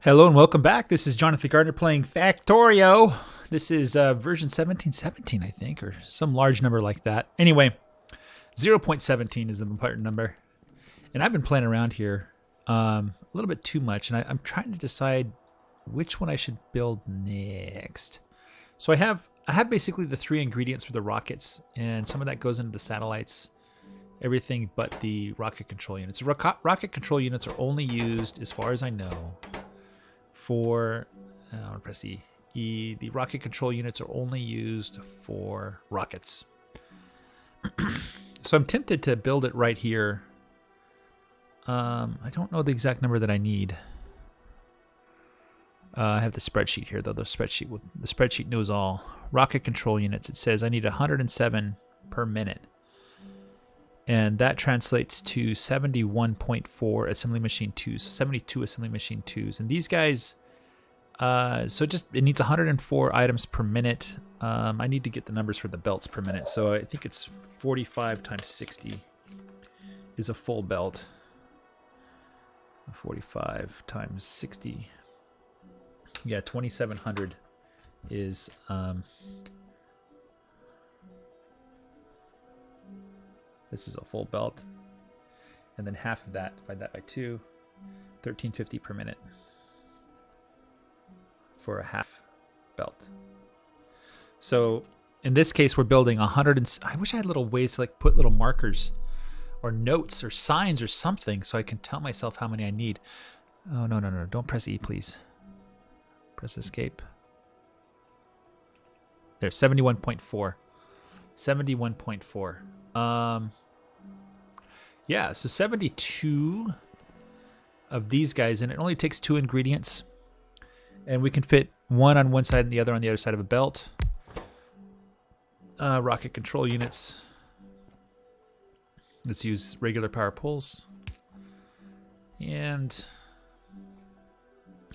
Hello and welcome back. This is Jonathan Gardner playing Factorio. This is version 1717, I think, or some large number like that. Anyway, 0.17 is the important number. And I've been playing around here a little bit too much, and I'm trying to decide which one I should build next. So I have basically the three ingredients for the rockets, and some of that goes into the satellites, everything but the rocket control units. The rocket control units are only used, as far as I know, for I want to press E. The rocket control units are only used for rockets. So I'm tempted to build it right here. I don't know the exact number that I need. I have the spreadsheet here, though. The spreadsheet knows all. Rocket control units. It says I need 107 per minute, and that translates to 71.4 assembly machine 2s, so 72 assembly machine 2s. And these guys, it needs 104 items per minute. I need to get the numbers for the belts per minute, so I think it's 45 times 60 is a full belt. 45 times 60. Yeah, 2,700 is this is a full belt, and then half of that, divide that by 2, 1,350 per minute for a half belt. So in this case, we're building 100. I wish I had little ways to put little markers or notes or signs or something so I can tell myself how many I need. Oh, no. Don't press E, please. Press escape. There's 71.4. 71.4. Yeah, so 72 of these guys, and it only takes 2 ingredients. And we can fit one on one side and the other on the other side of a belt. Rocket control units. Let's use regular power pulls. And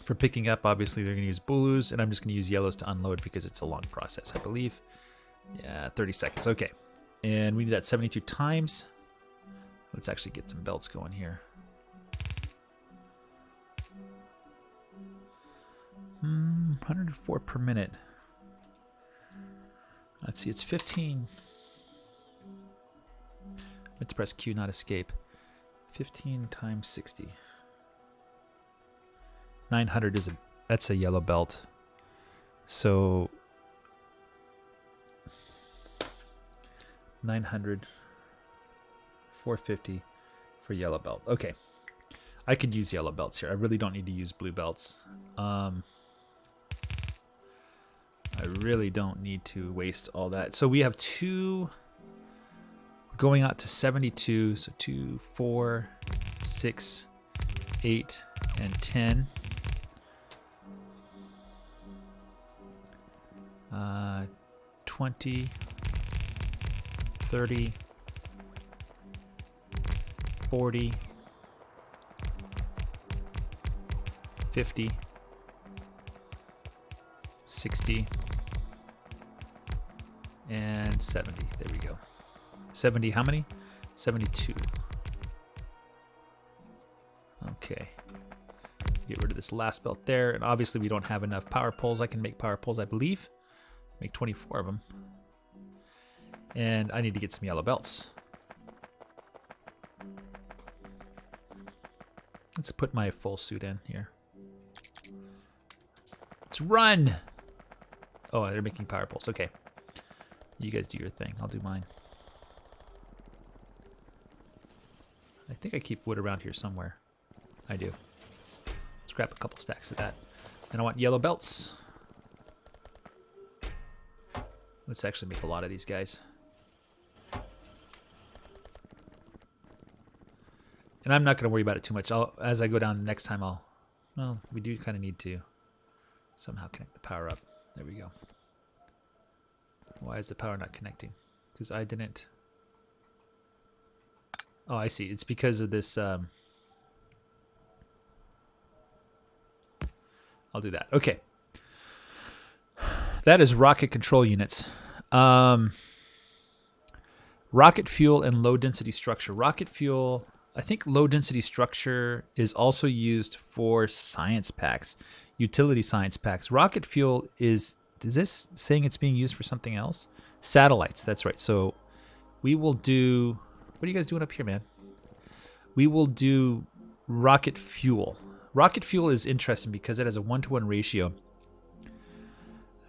for picking up, obviously, they're going to use blues, and I'm just going to use yellows to unload because it's a long process, I believe. Yeah, 30 seconds. Okay. And we need that 72 times. Let's actually get some belts going here. 104 per minute. Let's see, it's 15. I meant to press Q, not escape. 15 times 60. 900 that's a yellow belt. So 900, 450 for yellow belt. Okay, I could use yellow belts here. I really don't need to use blue belts. I really don't need to waste all that. So we have 2 going out to 72. So 2, 4, 6, 8, and 10. 20, 30, 40, 50, 60, and 70. There we go. 70, how many? 72. Okay. Get rid of this last belt there, and obviously we don't have enough power poles. I can make power poles, I believe. Make 24 of them. And I need to get some yellow belts. Let's put my full suit in here. Let's run! Oh, they're making power poles. Okay. You guys do your thing. I'll do mine. I think I keep wood around here somewhere. I do. Let's grab a couple stacks of that. And I want yellow belts. Let's actually make a lot of these guys. And I'm not going to worry about it too much. As I go down next time, well, we do kind of need to somehow connect the power up. There we go. Why is the power not connecting? Because I didn't. Oh, I see. It's because of this. I'll do that. Okay. That is rocket control units. Rocket fuel and low density structure. Rocket fuel I think low density structure is also used for science packs, utility science packs. Rocket fuel is this saying it's being used for something else? Satellites, that's right. So we will do, what are you guys doing up here, man? We will do rocket fuel. Rocket fuel is interesting because it has a 1-to-1 ratio.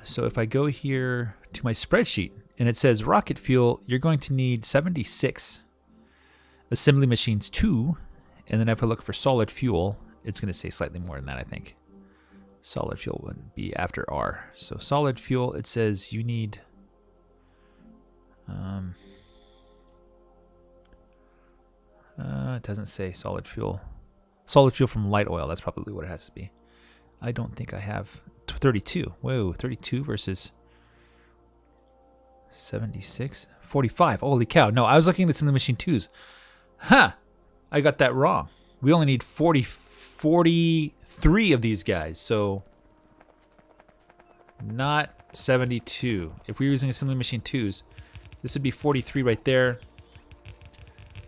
So if I go here to my spreadsheet and it says rocket fuel, you're going to need 76 assembly machines 2, and then if I look for solid fuel, it's going to say slightly more than that, I think. Solid fuel would be after R. So solid fuel, it says you need it doesn't say solid fuel. Solid fuel from light oil, that's probably what it has to be. I don't think I have 32. Whoa, 32 versus 76? 45. Holy cow. No, I was looking at some of the machine 2s. Huh. I got that wrong. We only need 43 of these guys, so not 72. If we were using assembly machine 2s, this would be 43 right there.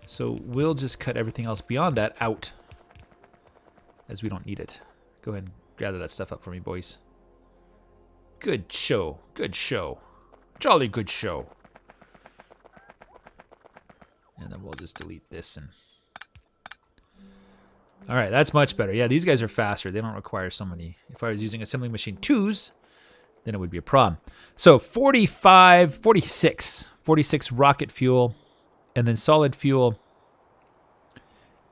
So we'll just cut everything else beyond that out, as we don't need it. Go ahead and gather that stuff up for me, boys. Good show. Good show. Jolly good show. And then we'll just delete this. And all right, that's much better. Yeah, these guys are faster. They don't require so many. If I was using assembly machine 2s, then it would be a problem. So 46 rocket fuel. And then solid fuel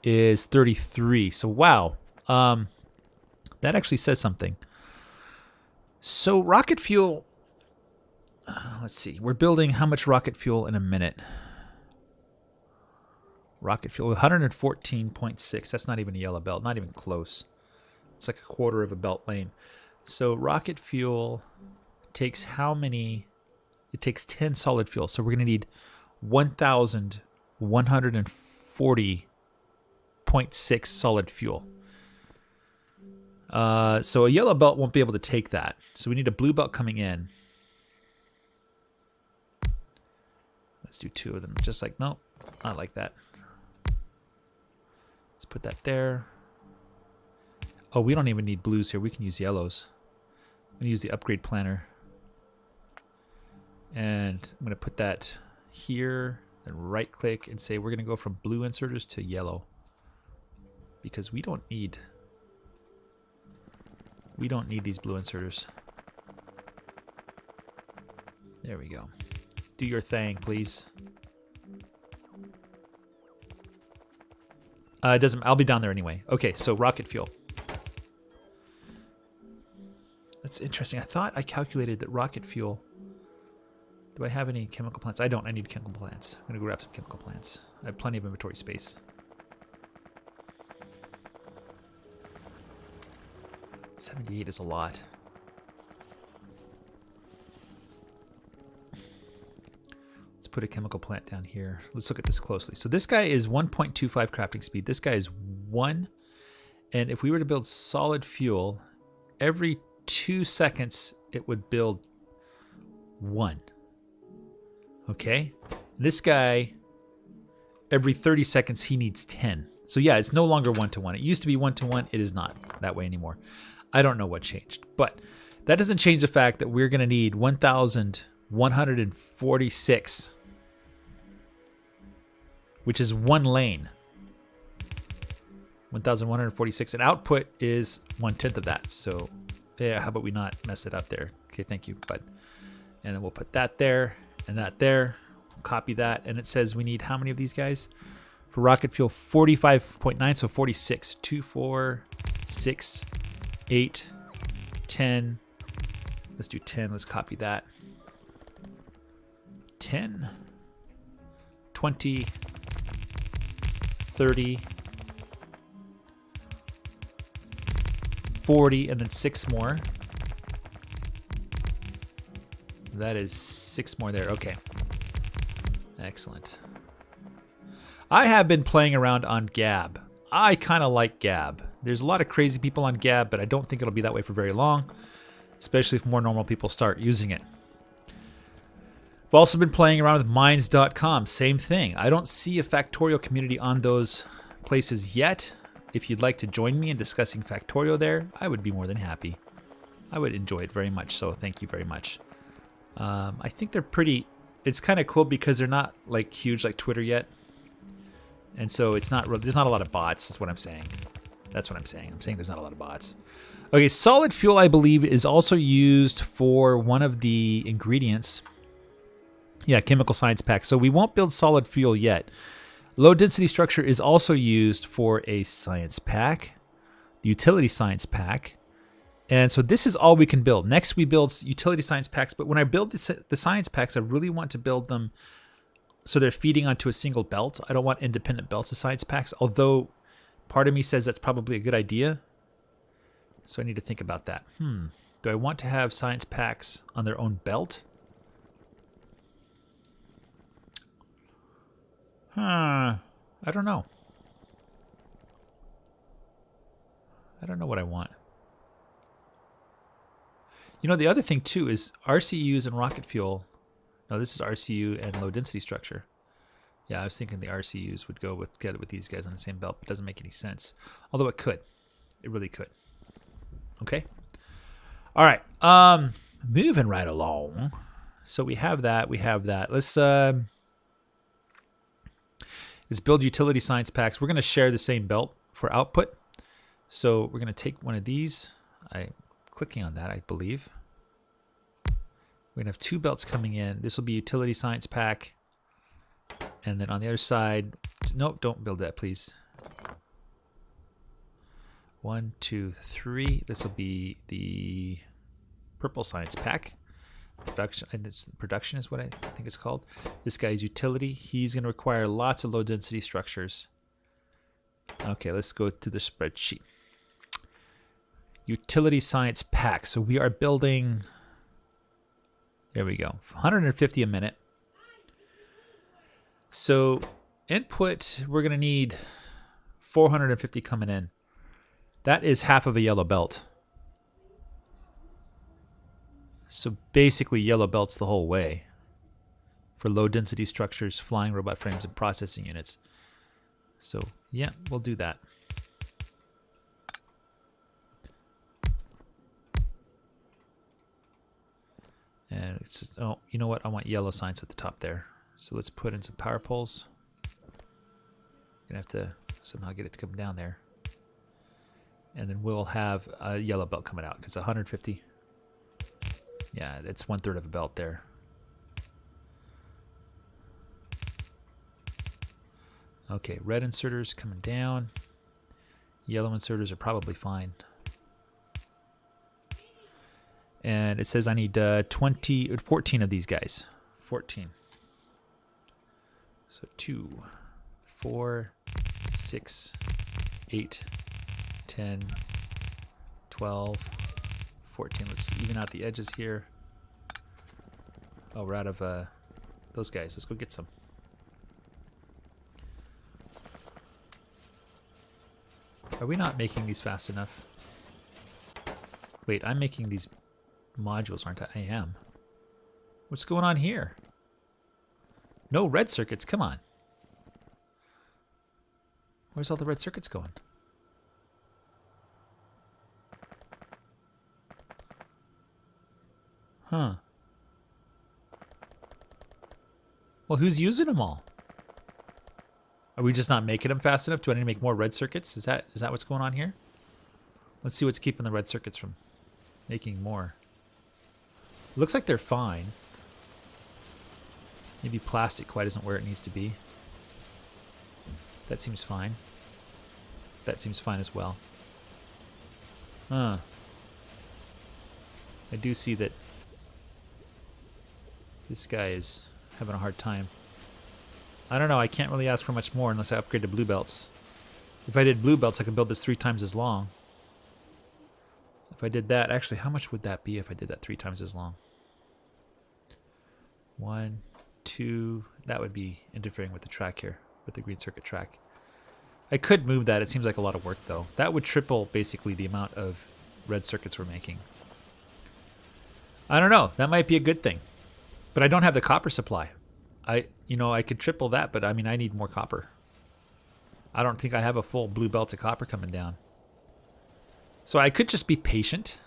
is 33. So wow, that actually says something. So rocket fuel, let's see. We're building how much rocket fuel in a minute? Rocket fuel, 114.6. That's not even a yellow belt, not even close. It's like a quarter of a belt lane. So rocket fuel takes how many? It takes 10 solid fuel. So we're going to need 1,140.6 solid fuel. So a yellow belt won't be able to take that. So we need a blue belt coming in. Let's do 2 of them. Just like, nope, not like that. Let's put that there. Oh, we don't even need blues here. We can use yellows. I'm going to use the upgrade planner. And I'm going to put that here and right click and say we're going to go from blue inserters to yellow, because we don't need these blue inserters. There we go. Do your thing, please. It doesn't, I'll be down there anyway. Okay, so rocket fuel. That's interesting. I thought I calculated that rocket fuel. Do I have any chemical plants? I don't. I need chemical plants. I'm going to grab some chemical plants. I have plenty of inventory space. 78 is a lot. Let's put a chemical plant down here. Let's look at this closely. So this guy is 1.25 crafting speed. This guy is 1. And if we were to build solid fuel, every 2 seconds it would build 1. Okay, this guy, every 30 seconds, he needs 10. So yeah, it's no longer 1-to-1. It used to be 1-to-1. It is not that way anymore. I don't know what changed, but that doesn't change the fact that we're going to need 1,146, which is 1 lane. 1,146, and output is 1/10 of that. So yeah, how about we not mess it up there? Okay, thank you, bud. And then we'll put that there. And that there, copy that, and it says we need how many of these guys? For rocket fuel, 45.9, so 46. 2, 4, 6, 8, 10. Let's do 10, let's copy that. 10, 20, 30, 40, and then 6 more. That is 6 more there. Okay. Excellent. I have been playing around on Gab. I kind of like Gab. There's a lot of crazy people on Gab, but I don't think it'll be that way for very long, especially if more normal people start using it. I've also been playing around with Minds.com. Same thing. I don't see a Factorio community on those places yet. If you'd like to join me in discussing Factorio there, I would be more than happy. I would enjoy it very much, so thank you very much. I think they're pretty... It's kind of cool because they're not like huge like Twitter yet. And so it's not there's not a lot of bots, is what I'm saying. That's what I'm saying. I'm saying there's not a lot of bots. Okay, solid fuel, I believe, is also used for one of the ingredients. Yeah, chemical science pack. So we won't build solid fuel yet. Low density structure is also used for a science pack, the utility science pack. And so this is all we can build. Next, we build utility science packs. But when I build the science packs, I really want to build them so they're feeding onto a single belt. I don't want independent belts of science packs, although part of me says that's probably a good idea. So I need to think about that. Do I want to have science packs on their own belt? I don't know. I don't know what I want. You know, the other thing too is RCUs and rocket fuel. No, this is RCU and low density structure. Yeah, I was thinking the RCUs would go together with these guys on the same belt, but it doesn't make any sense. Although it could. It really could. Okay. All right. Moving right along. So we have that. We have that. Let's build utility science packs. We're going to share the same belt for output. So we're going to take one of these. I'm clicking on that, I believe. We're going to have two belts coming in. This will be utility science pack. And then on the other side, nope, don't build that, please. 1, 2, 3. This will be the purple science pack. Production is what I think it's called. This guy's utility. He's going to require lots of low density structures. Okay, let's go to the spreadsheet. Utility science pack. So we are building... There we go. 150 a minute. So input, we're going to need 450 coming in. That is half of a yellow belt. So basically yellow belts the whole way for low density structures, flying robot frames, and processing units. So yeah, we'll do that. And it's, oh, you know what? I want yellow signs at the top there. So let's put in some power poles. Gonna have to somehow get it to come down there. And then we'll have a yellow belt coming out because 150. Yeah, it's 1/3 of a belt there. Okay, red inserters coming down. Yellow inserters are probably fine. And it says I need 14 of these guys. 14. So 2, 4, 6, 8, 10, 12, 14. Let's even out the edges here. Oh, we're out of those guys. Let's go get some. Are we not making these fast enough? Wait, I'm making these modules, aren't I? I am. What's going on here? No red circuits. Come on. Where's all the red circuits going? Huh. Well, who's using them all? Are we just not making them fast enough? Do I need to make more red circuits? Is that what's going on here? Let's see what's keeping the red circuits from making more. Looks like they're fine. Maybe plastic quite isn't where it needs to be. That seems fine. That seems fine as well. Huh. I do see that this guy is having a hard time. I don't know, I can't really ask for much more unless I upgrade to blue belts. If I did blue belts, I could build this 3 times as long. If I did that, actually, how much would that be if I did that 3 times as long? 1, 2, that would be interfering with the track here, with the green circuit track. I could move that, it seems like a lot of work though. That would triple basically the amount of red circuits we're making. I don't know, that might be a good thing. But I don't have the copper supply. I could triple that, but I mean, I need more copper. I don't think I have a full blue belt of copper coming down. So I could just be patient.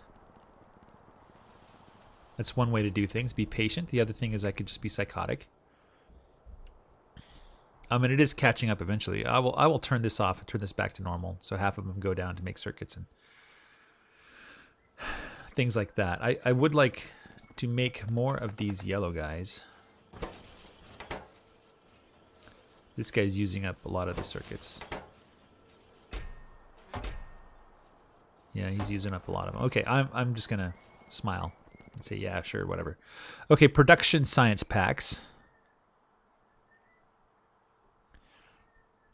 That's one way to do things, be patient. The other thing is I could just be psychotic. And it is catching up eventually. I will turn this off and turn this back to normal. So half of them go down to make circuits and things like that. I would like to make more of these yellow guys. This guy's using up a lot of the circuits. Yeah, he's using up a lot of them. Okay, I'm just gonna smile and say, yeah, sure, whatever. Okay, production science packs.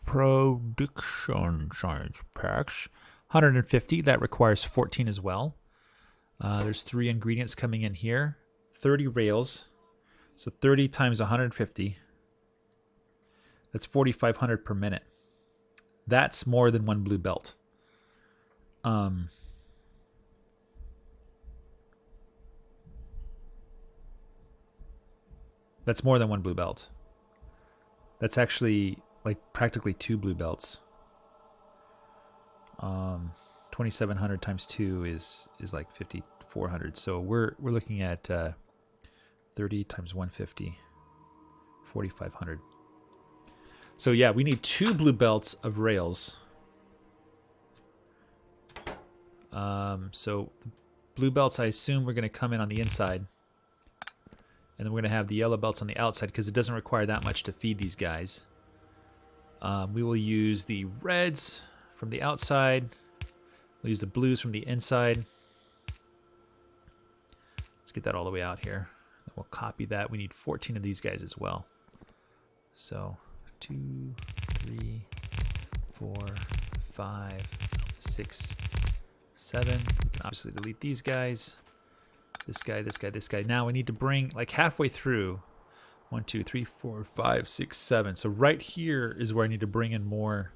Production science packs. 150, that requires 14 as well. There's 3 ingredients coming in here. 30 rails. So 30 times 150. That's 4,500 per minute. That's more than 1 blue belt. That's more than 1 blue belt. That's actually like practically 2 blue belts. 2,700 times 2 is like 5,400. So we're looking at 30 times 150, 4,500. So yeah, we need 2 blue belts of rails. So blue belts, I assume, we're going to come in on the inside. And then we're going to have the yellow belts on the outside because it doesn't require that much to feed these guys. We will use the reds from the outside. We'll use the blues from the inside. Let's get that all the way out here. We'll copy that. We need 14 of these guys as well. So 2, 3, 4, 5, 6, 7. We can obviously delete these guys. This guy, this guy, this guy. Now we need to bring like halfway through. 1, 2, 3, 4, 5, 6, 7. So right here is where I need to bring in more.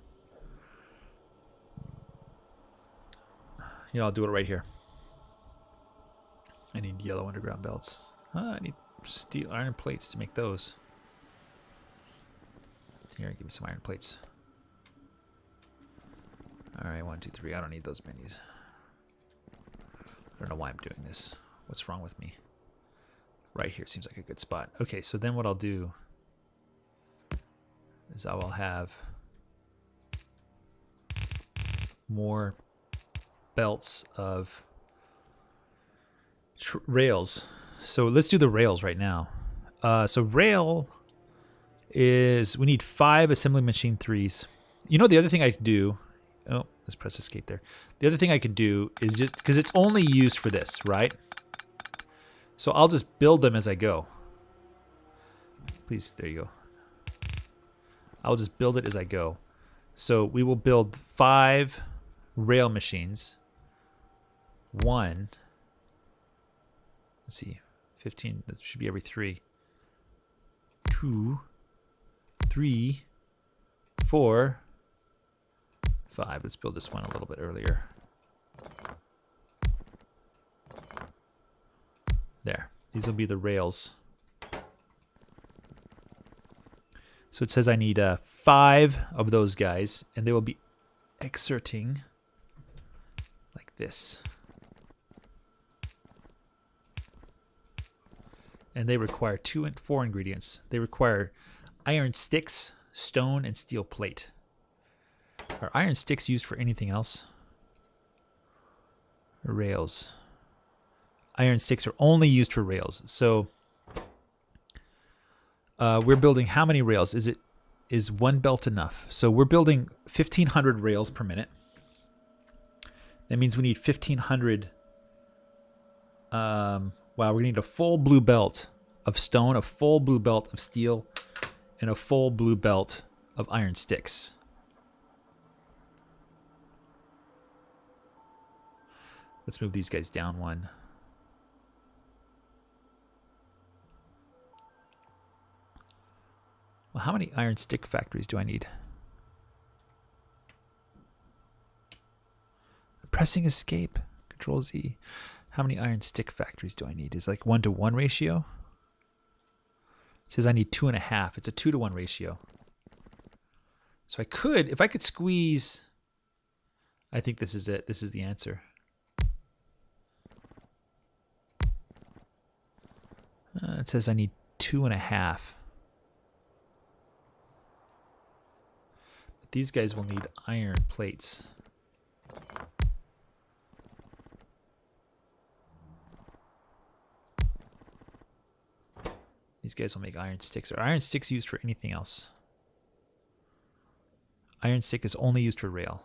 I'll do it right here. I need yellow underground belts. I need steel iron plates to make those. Here, give me some iron plates. Alright, 1, 2, 3. I don't need those minis. I don't know why I'm doing this. What's wrong with me? Right here seems like a good spot. Okay, so then what I'll do is I will have more belts of rails. So let's do the rails right now. So rail is, we need 5 assembly machine 3s. The other thing I could do, oh, let's press escape there. The other thing I could do is just, because it's only used for this, right? So I'll just build them as I go. Please, there you go. I'll just build it as I go. So we will build 5 rail machines. 1. Let's see. 15. That should be every 3. 2. 3. 4. 5. Let's build this one a little bit earlier. There. These will be the rails. So it says I need 5 of those guys, and they will be exerting like this. And they require 2 and 4 ingredients. They require iron sticks, stone, and steel plate. Are iron sticks used for anything else? Rails. Iron sticks are only used for rails. So we're building how many rails? Is 1 belt enough? So we're building 1,500 rails per minute. That means we need 1,500. Wow, we're gonna need a full blue belt of stone, a full blue belt of steel, and a full blue belt of iron sticks. Let's move these guys down 1. Well, how many iron stick factories do I need? Pressing escape, Control Z. How many iron stick factories do I need? Is like 1-to-1 ratio? It says I need 2.5. It's a 2-to-1 ratio. So I could, if I could squeeze, I think this is it. This is the answer. It says I need 2.5. But these guys will need iron plates. These guys will make iron sticks. Are iron sticks used for anything else? Iron stick is only used for rail.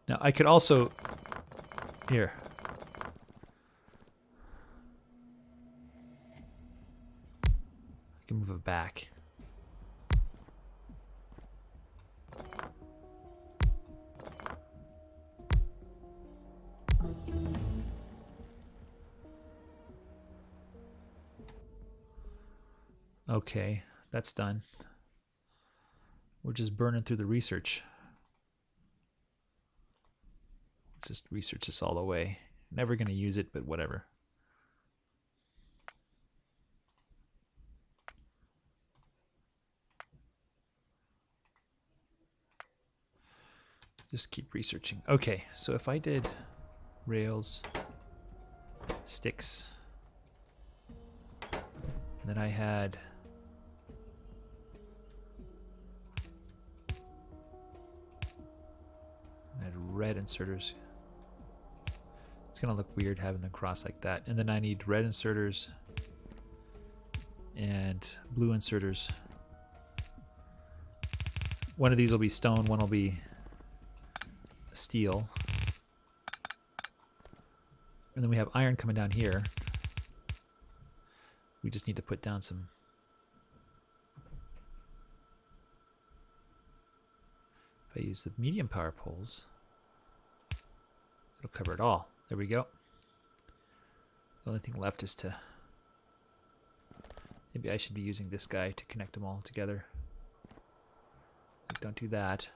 Now I could also, here. I can move it back. Okay, that's done. We're just burning through the research. Let's just research this all the way. Never going to use it, but whatever. Just keep researching. Okay, so if I did rails, sticks, and then I had red inserters. It's gonna look weird having them cross like that. And then I need red inserters and blue inserters. One of these will be stone, one will be steel. And then we have iron coming down here. We just need to put down some. If I use the medium power poles, it'll cover it all. There we go. The only thing left is to, maybe I should be using this guy to connect them all together. Don't do that.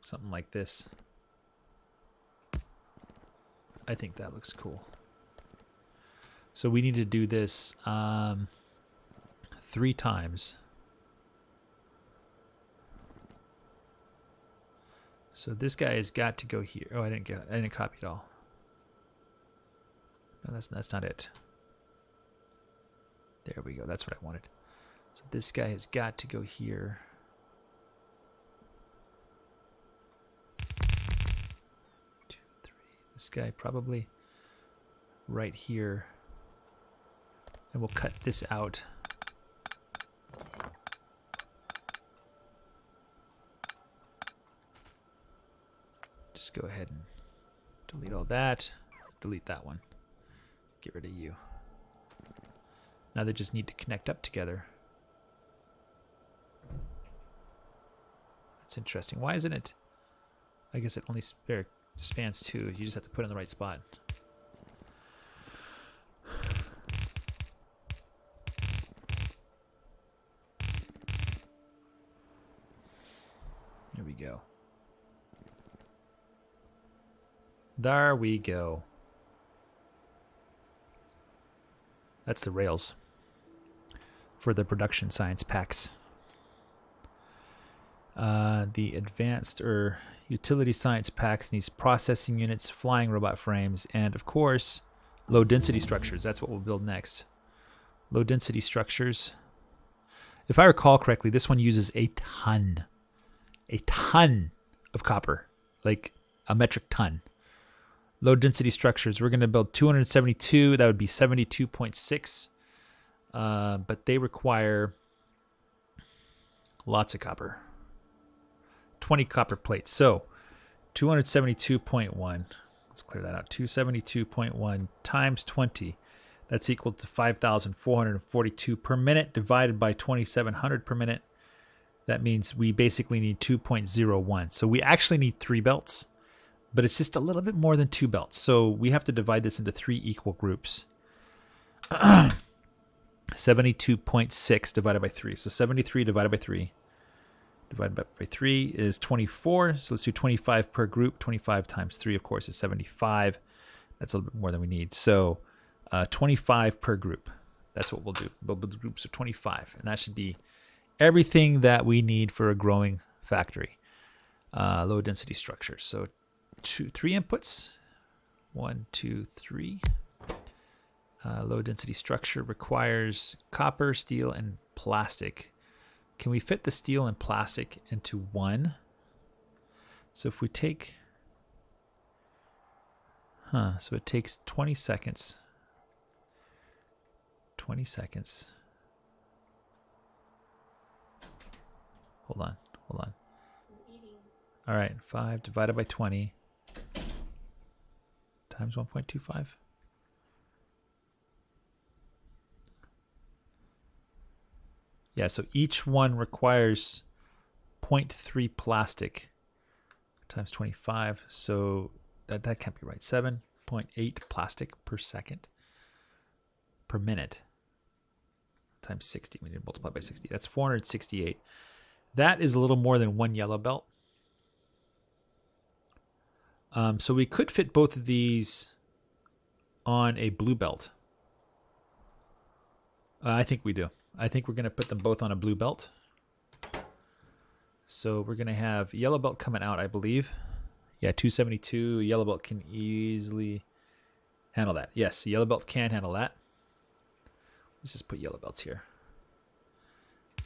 Something like this. I think that looks cool. So we need to do this 3 times. So this guy has got to go here. Oh, I didn't copy it all. No, that's not it. There we go. That's what I wanted. So this guy has got to go here. 2, 3. This guy probably right here. And we'll cut this out. Just go ahead and delete all that. Delete that one. Get rid of you. Now they just need to connect up together. That's interesting. Why isn't it? I guess it only spans 2. You just have to put it in the right spot. There we go. There we go. That's the rails for the production science packs. The advanced or utility science packs needs processing units, flying robot frames, and of course, low density structures. That's what we'll build next. Low density structures. If I recall correctly, this one uses a ton of copper, like a metric ton. Low density structures, we're going to build 272. That would be 72.6. But they require lots of copper. 20 copper plates. So 272.1. Let's clear that out. 272.1 times 20. That's equal to 5,442 per minute divided by 2,700 per minute. That means we basically need 2.01. So we actually need 3 belts. But it's just a little bit more than 2 belts. So we have to divide this into 3 equal groups. 72.6 divided by 3. So 73 divided by 3 divided by 3 is 24. So let's do 25 per group. 25 times 3, of course, is 75. That's a little bit more than we need. So 25 per group. That's what we'll do. We'll build groups of 25. And that should be everything that we need for a growing factory. Low density structure. So 3 inputs. 1, 2, 3. Low density structure requires copper, steel, and plastic. Can we fit the steel and plastic into one? So if we take, so it takes 20 seconds. 20 seconds. Hold on. All right, 5 divided by 20 times 1.25. Yeah, so each one requires 0.3 plastic times 25. So that can't be right. 7.8 plastic per second per minute times 60. We need to multiply by 60. That's 468. That is a little more than one yellow belt. So we could fit both of these on a blue belt. I think we do. I think we're going to put them both on a blue belt. So we're going to have yellow belt coming out, I believe. Yeah, 272. Yellow belt can easily handle that. Yes, yellow belt can handle that. Let's just put yellow belts here.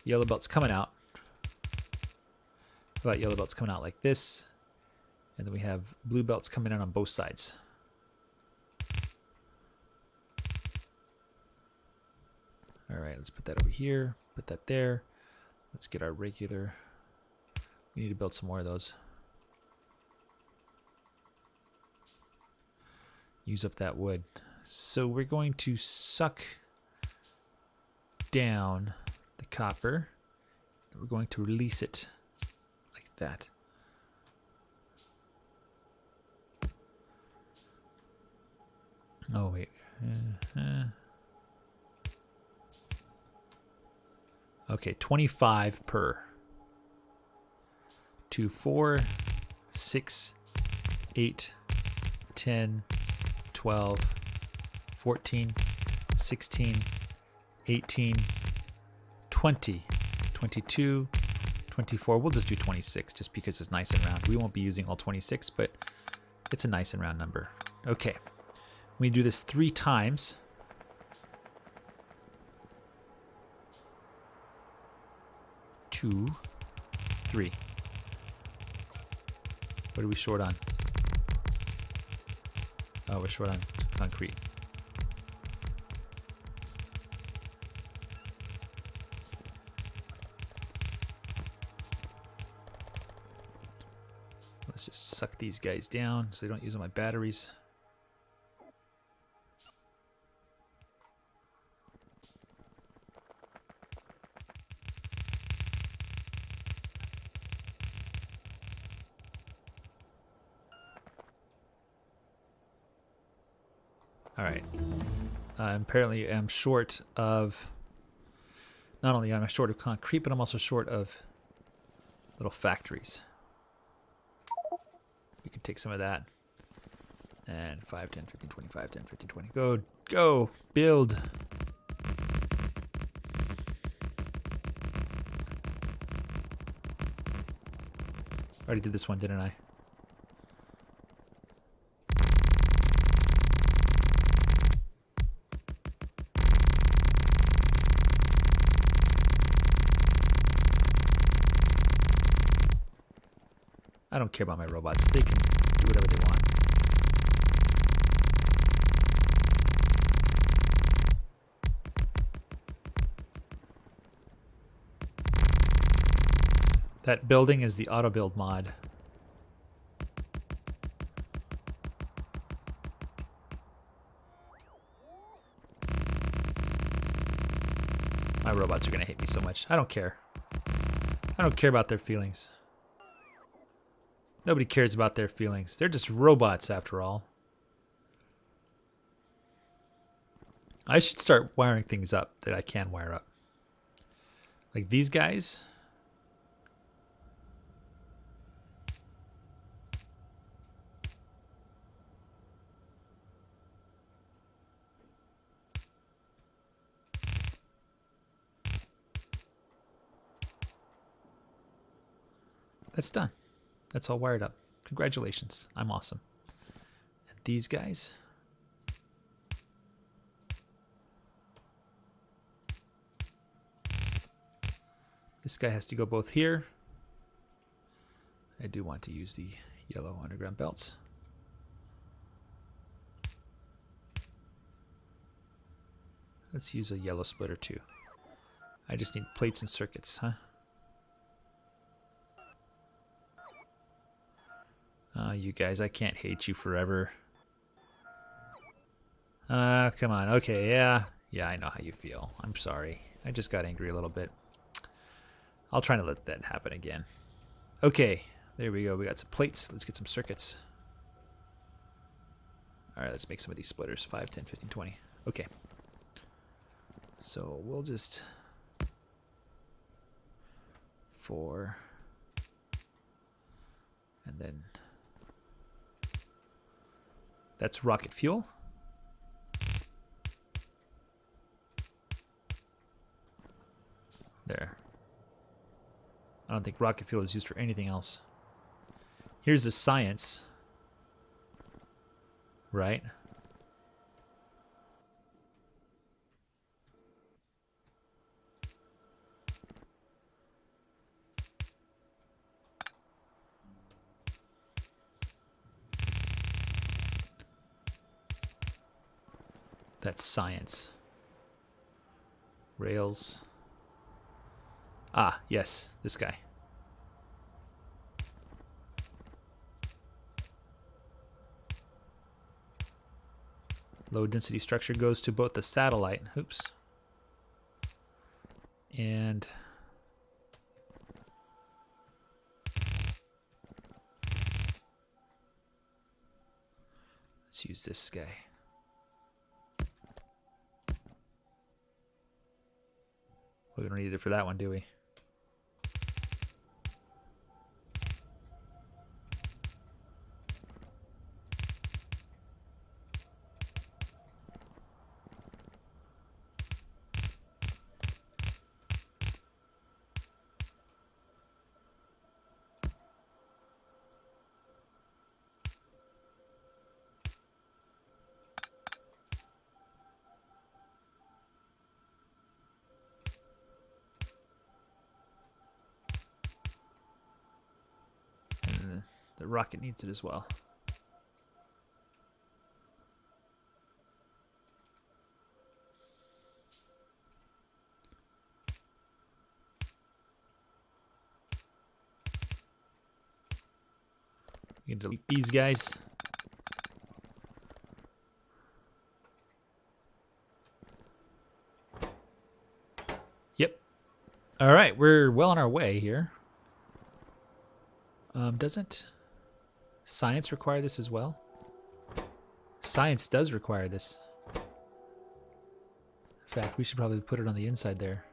Yellow belt's coming out. How about yellow belt's coming out like this? And then we have blue belts coming in on both sides. All right, let's put that over here. Put that there. Let's get our regular. We need to build some more of those. Use up that wood. So we're going to suck down the copper. We're going to release it like that. Oh, wait. Okay, 25 per. 2, 4, 6, 8, 10, 12, 14, 16, 18, 20, 22, 24. We'll just do 26 just because it's nice and round. We won't be using all 26, but it's a nice and round number. Okay. We do this 3 times. Two, 3. What are we short on? Oh, we're short on concrete. Let's just suck these guys down so they don't use all my batteries. All right. Apparently I'm short of, not only am I short of concrete, but I'm also short of little factories. We can take some of that. And 5, 10, 15, 25, 10, 15, 20. Go, build. Already did this one, didn't I? I don't care about my robots. They can do whatever they want. That building is the auto build mod. My robots are going to hate me so much. I don't care. I don't care about their feelings. Nobody cares about their feelings. They're just robots after all. I should start wiring things up that I can wire up. Like these guys. That's done. That's all wired up. Congratulations. I'm awesome. And these guys. This guy has to go both here. I do want to use the yellow underground belts. Let's use a yellow splitter too. I just need plates and circuits, huh? You guys, I can't hate you forever. Come on. Okay, yeah. Yeah, I know how you feel. I'm sorry. I just got angry a little bit. I'll try to let that happen again. Okay, there we go. We got some plates. Let's get some circuits. Alright, let's make some of these splitters. 5, 10, 15, 20. Okay. So we'll just... 4. And then... That's rocket fuel. There. I don't think rocket fuel is used for anything else. Here's the science. Right? That's science. Rails. Ah, yes, this guy. Low density structure goes to both the satellite, oops, and let's use this guy. We don't need it for that one, do we? The rocket needs it as well. You can delete these guys. Yep. All right, we're well on our way here. Doesn't science require this as well? Science does require this. In fact, we should probably put it on the inside there.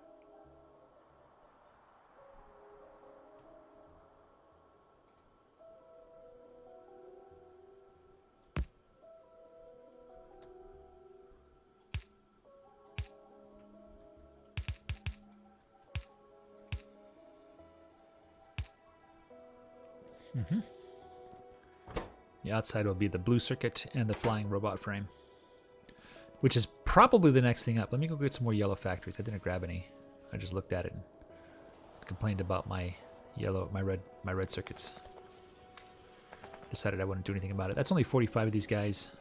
The outside will be the blue circuit and the flying robot frame, which is probably the next thing up. Let me go get some more yellow factories. I didn't grab any. I just looked at it and complained about my red circuits. Decided I wouldn't do anything about it. That's only 45 of these guys.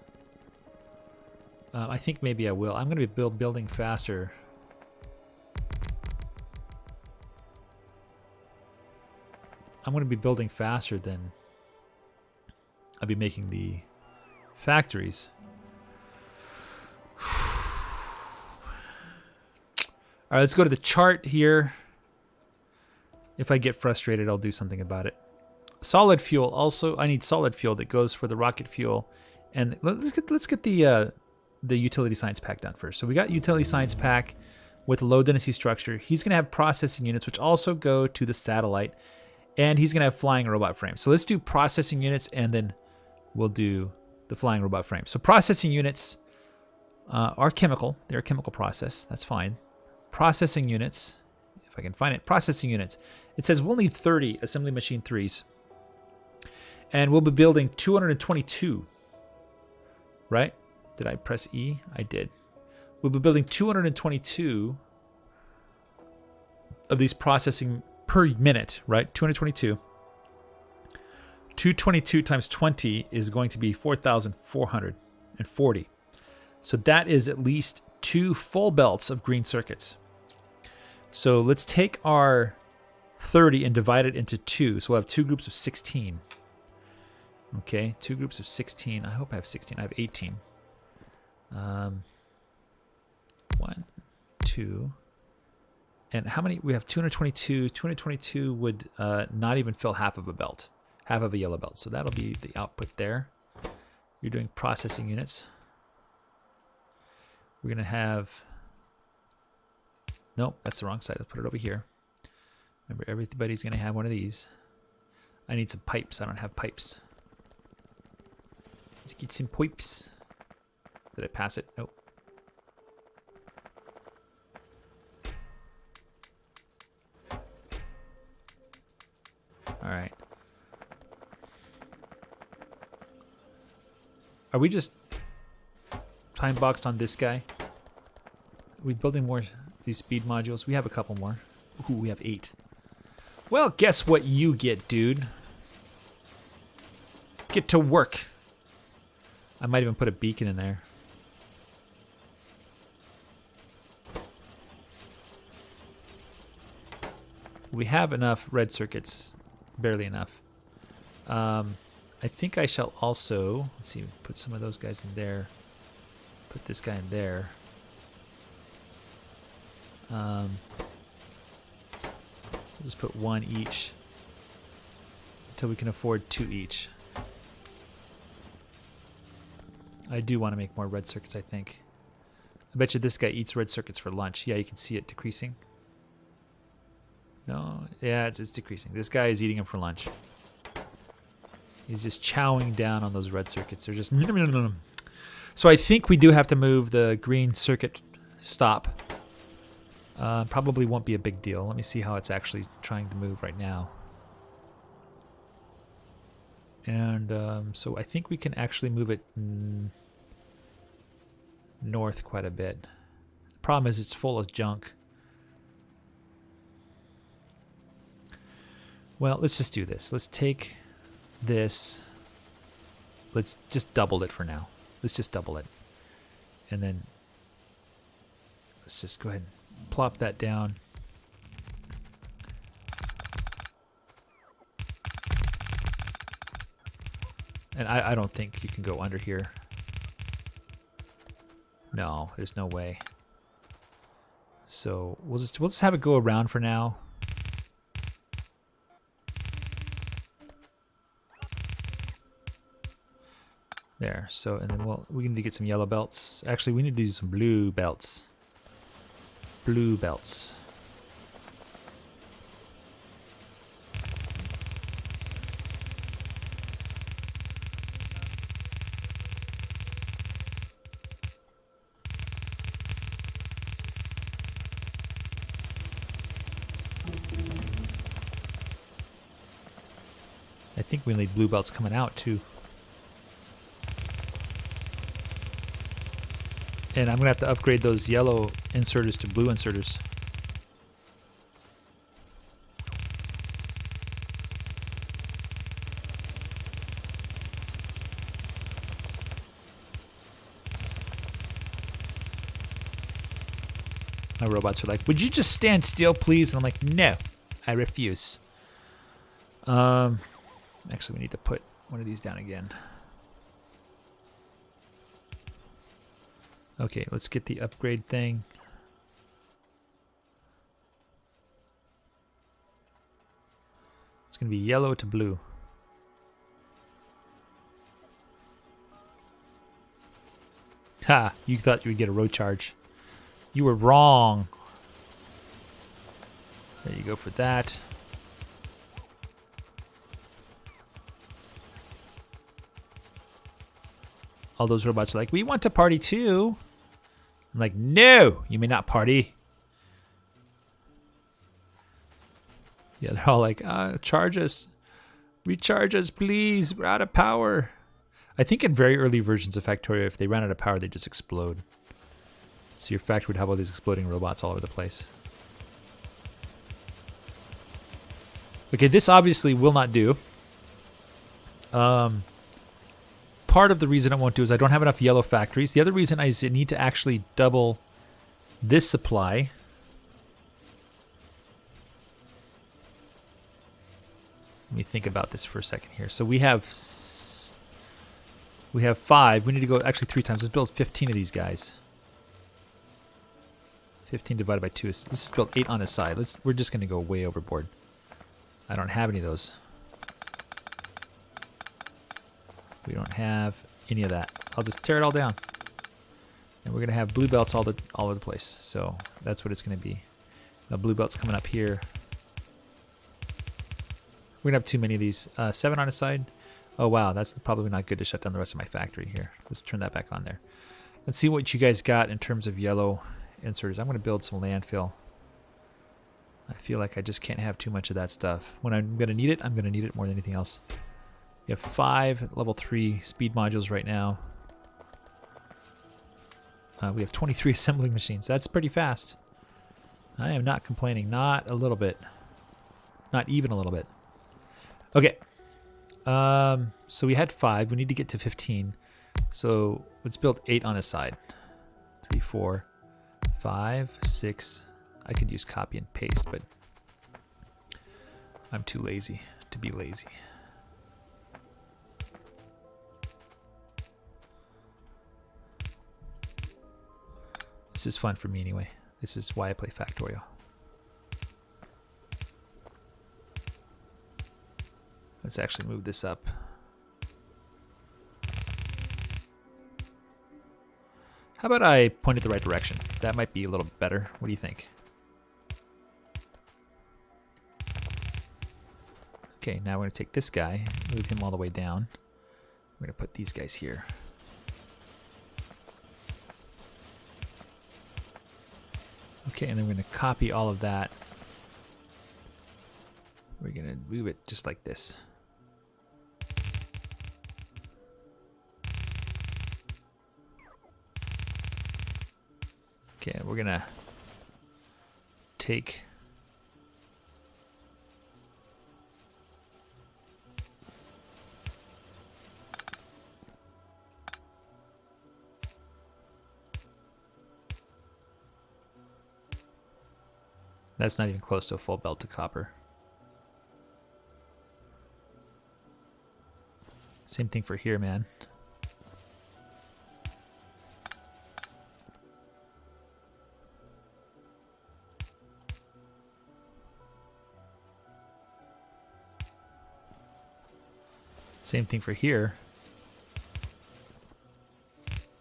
I think maybe I will. I'm going to be building faster. I'm going to be building faster than I'll be making the factories. All right, let's go to the chart here. If I get frustrated, I'll do something about it. Solid fuel. Also, I need solid fuel that goes for the rocket fuel. And let's get the utility science pack done first. So we got utility science pack with low density structure. He's going to have processing units, which also go to the satellite. And he's going to have flying robot frame. So let's do processing units, and then we'll do the flying robot frame. So processing units are chemical. They're a chemical process. That's fine. Processing units, if I can find it. Processing units. It says we'll need 30 assembly machine 3s. And we'll be building 222. Right? Did I press E? I did. We'll be building 222 of these processing per minute, right? 222. 222 times 20 is going to be 4,440. So that is at least 2 full belts of green circuits. So let's take our 30 and divide it into 2. So we'll have 2 groups of 16. Okay, 2 groups of 16. I hope I have 16. I have 18. 1, 2. And how many? We have 222. 222 would not even fill half of a belt. Half of a yellow belt. So that'll be the output there. You're doing processing units. We're going to have... Nope, that's the wrong side. Let's put it over here. Remember, everybody's going to have one of these. I need some pipes. I don't have pipes. Let's get some pipes. Did I pass it? Nope. All right. Are we just time boxed on this guy? Are we building more these speed modules? We have a couple more. Ooh, we have 8. Well, guess what you get, dude? Get to work. I might even put a beacon in there. We have enough red circuits. Barely enough. I think I shall also, let's see, put some of those guys in there. Put this guy in there. We'll just put 1 each until we can afford 2 each. I do want to make more red circuits, I think. I bet you this guy eats red circuits for lunch. Yeah, you can see it decreasing. No, yeah, it's decreasing. This guy is eating them for lunch. He's just chowing down on those red circuits. They're just... So I think we do have to move the green circuit stop. Probably won't be a big deal. Let me see how it's actually trying to move right now. And so I think we can actually move it north quite a bit. The problem is it's full of junk. Well, let's just do this. Let's take this. Let's just double it for now. Let's just double it. And then let's just go ahead and plop that down. And I don't think you can go under here. No, there's no way. So we'll just have it go around for now. There. So and then we need to get some yellow belts. Actually, we need to do some blue belts. Blue belts. I think we need blue belts coming out too. And I'm going to have to upgrade those yellow inserters to blue inserters. My robots are like, would you just stand still, please? And I'm like, no, I refuse. Actually, we need to put one of these down again. Okay, let's get the upgrade thing. It's going to be yellow to blue. Ha! You thought you would get a road charge. You were wrong. There you go for that. All those robots are like, we want to party too. I'm like, no, you may not party. Yeah, they're all like, charge us. Recharge us, please. We're out of power. I think in very early versions of Factorio, if they ran out of power, they just explode. So your factory would have all these exploding robots all over the place. Okay, this obviously will not do. Part of the reason it won't do is I don't have enough yellow factories. The other reason is I need to actually double this supply. Let me think about this for a second here. So we have 5. We need to go actually 3 times. Let's build 15 of these guys. 15 divided by 2 is, let's build 8 on a side. We're just going to go way overboard. I don't have any of those. We don't have any of that. I'll just tear it all down. And we're going to have blue belts all over the place. So that's what it's going to be. The blue belt's coming up here. We're going to have too many of these. 7 on a side. Oh, wow. That's probably not good to shut down the rest of my factory here. Let's turn that back on there. Let's see what you guys got in terms of yellow inserters. I'm going to build some landfill. I feel like I just can't have too much of that stuff. When I'm going to need it, I'm going to need it more than anything else. You have 5 level 3 speed modules right now. We have 23 assembling machines. That's pretty fast. I am not complaining. Not a little bit. Not even a little bit. Okay. So we had 5. We need to get to 15. So let's build 8 on a side. 3, 4, 5, 6. I could use copy and paste, but I'm too lazy to be lazy. This is fun for me anyway. This is why I play Factorio. Let's actually move this up. How about I point it the right direction? That might be a little better. What do you think? Okay, now we're going to take this guy, move him all the way down. We're going to put these guys here. Okay, and then we're going to copy all of that. We're going to move it just like this. Okay, we're going to take that's not even close to a full belt to copper. Same thing for here, man. Same thing for here.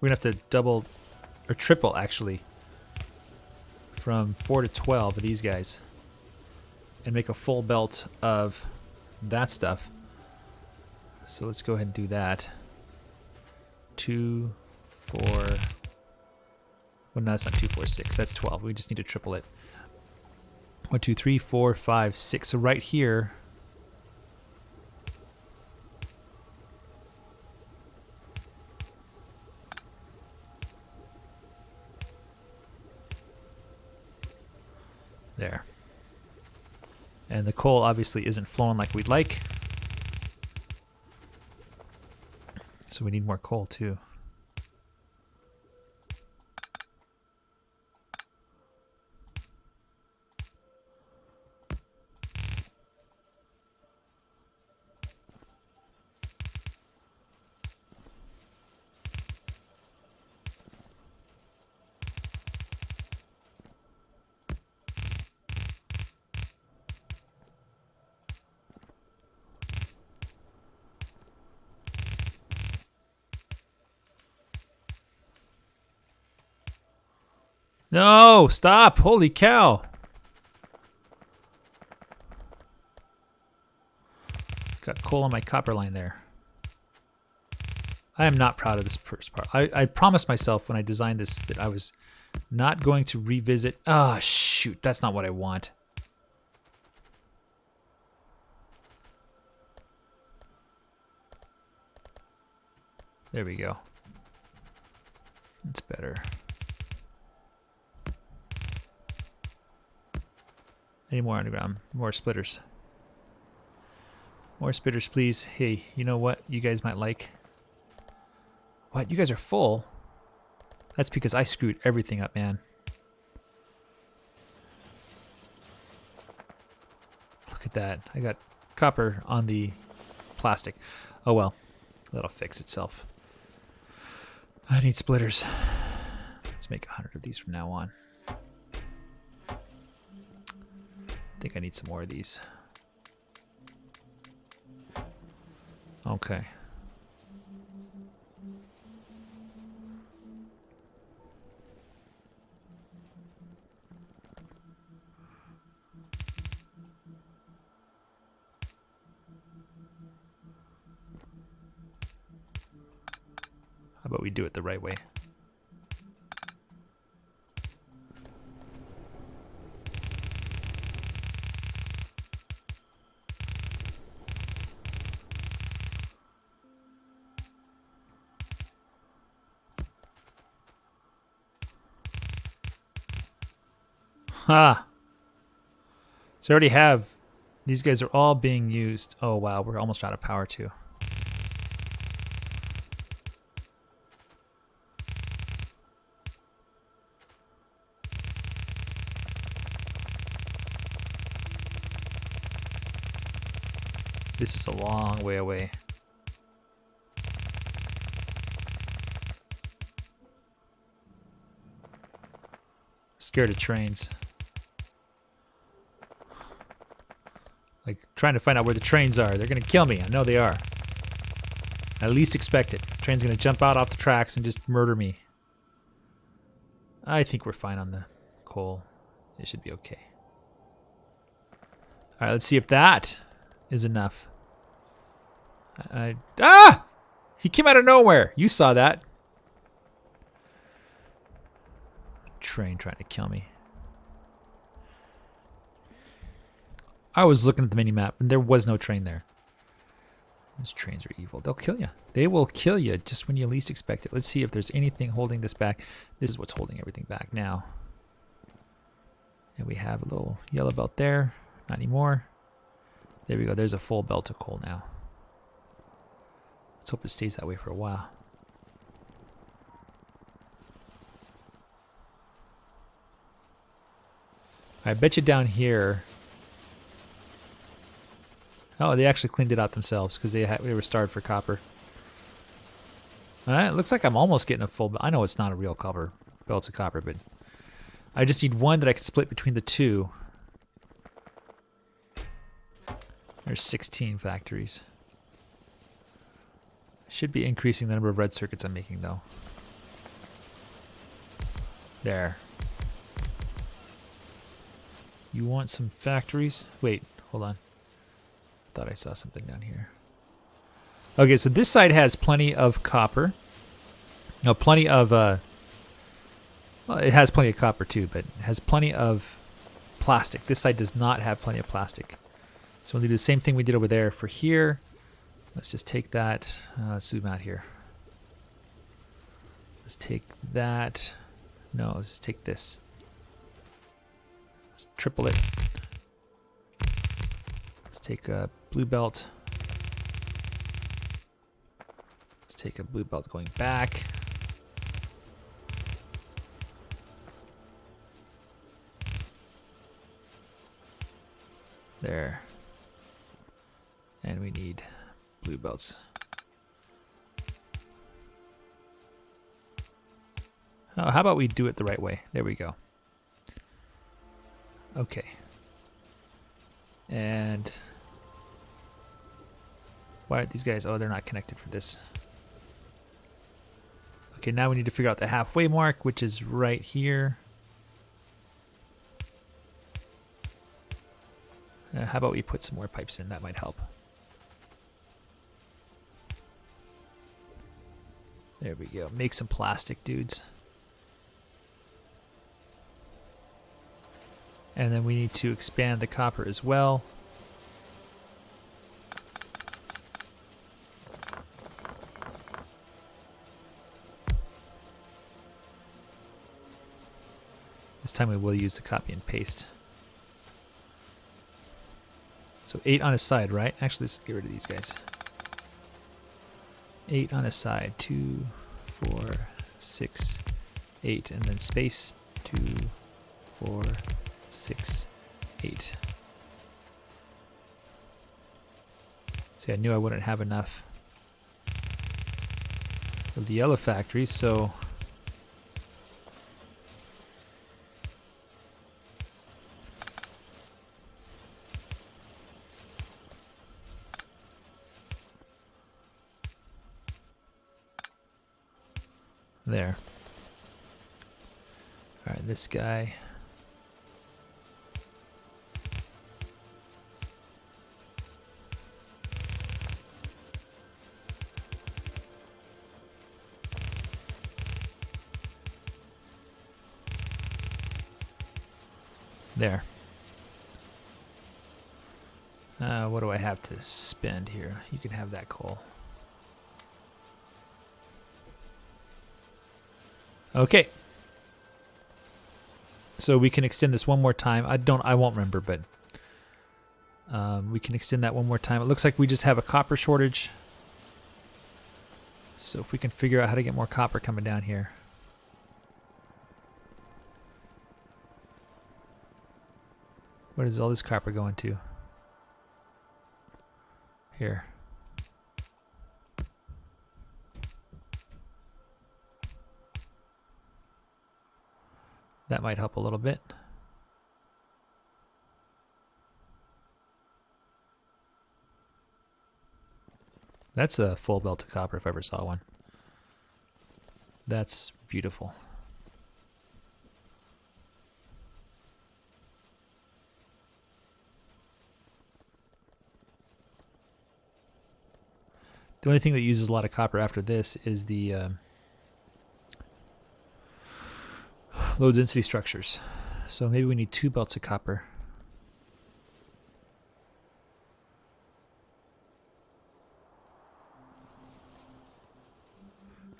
We're gonna have to double or triple actually from 4 to 12 of these guys and make a full belt of that stuff. So let's go ahead and do that. 2, 4. Well, no, that's not 2, 4, 6. That's 12. We just need to triple it. 1, 2, 3, 4, 5, 6. So right here. There. And the coal obviously isn't flowing like we'd like. So we need more coal too. No, stop. Holy cow. Got coal on my copper line there. I am not proud of this first part. I promised myself when I designed this that I was not going to revisit. Ah, shoot. That's not what I want. There we go. That's better. Any more underground? More splitters. More splitters, please. Hey, you know what you guys might like? What? You guys are full? That's because I screwed everything up, man. Look at that. I got copper on the plastic. Oh well. That'll fix itself. I need splitters. Let's make 100 of these from now on. I think I need some more of these. Okay. How about we do it the right way? Ha! So I already have. These guys are all being used. Oh wow, we're almost out of power too. This is a long way away. Scared of trains. Like, trying to find out where the trains are. They're gonna kill me. I know they are. I least expect it. The train's gonna jump out off the tracks and just murder me. I think we're fine on the coal. It should be okay. Alright, let's see if that is enough. Ah! He came out of nowhere. You saw that. Train trying to kill me. I was looking at the mini-map and there was no train there. These trains are evil. They'll kill you. They will kill you just when you least expect it. Let's see if there's anything holding this back. This is what's holding everything back now. And we have a little yellow belt there. Not anymore. There we go. There's a full belt of coal now. Let's hope it stays that way for a while. I bet you down here. Oh, they actually cleaned it out themselves because they were starved for copper. All right, looks like I'm almost getting a full. I know it's not a real copper belts of copper, but I just need one that I can split between the two. There's 16 factories. Should be increasing the number of red circuits I'm making, though. There. You want some factories? Wait, hold on. Thought I saw something down here. Okay, so this side has plenty of copper. No, plenty of, well, it has plenty of copper too, but it has plenty of plastic. This side does not have plenty of plastic. So we'll do the same thing we did over there for here. Let's just take that. Let's zoom out here. Let's take that. No, let's just take this. Let's triple it. Let's take a blue belt. Let's take a blue belt going back. There. And we need blue belts. Oh, how about we do it the right way? There we go. Okay. And why aren't these guys? Oh, they're not connected for this. Okay, now we need to figure out the halfway mark, which is right here. How about we put some more pipes in? That might help. There we go. Make some plastic, dudes. And then we need to expand the copper as well. This time we will use the copy and paste. So 8 on a side, right? Actually, let's get rid of these guys. 8 on a side. 2, 4, 6, 8. And then space. 2, 4, 6, 8. See, I knew I wouldn't have enough of the yellow factory, so there. All right, this guy. There. What do I have to spend here? You can have that coal. Okay. So we can extend this one more time. I won't remember, but we can extend that one more time. It looks like we just have a copper shortage. So if we can figure out how to get more copper coming down here. What is all this copper going to? Here. That might help a little bit. That's a full belt of copper if I ever saw one. That's beautiful. The only thing that uses a lot of copper after this is the low density structures. So maybe we need 2 belts of copper.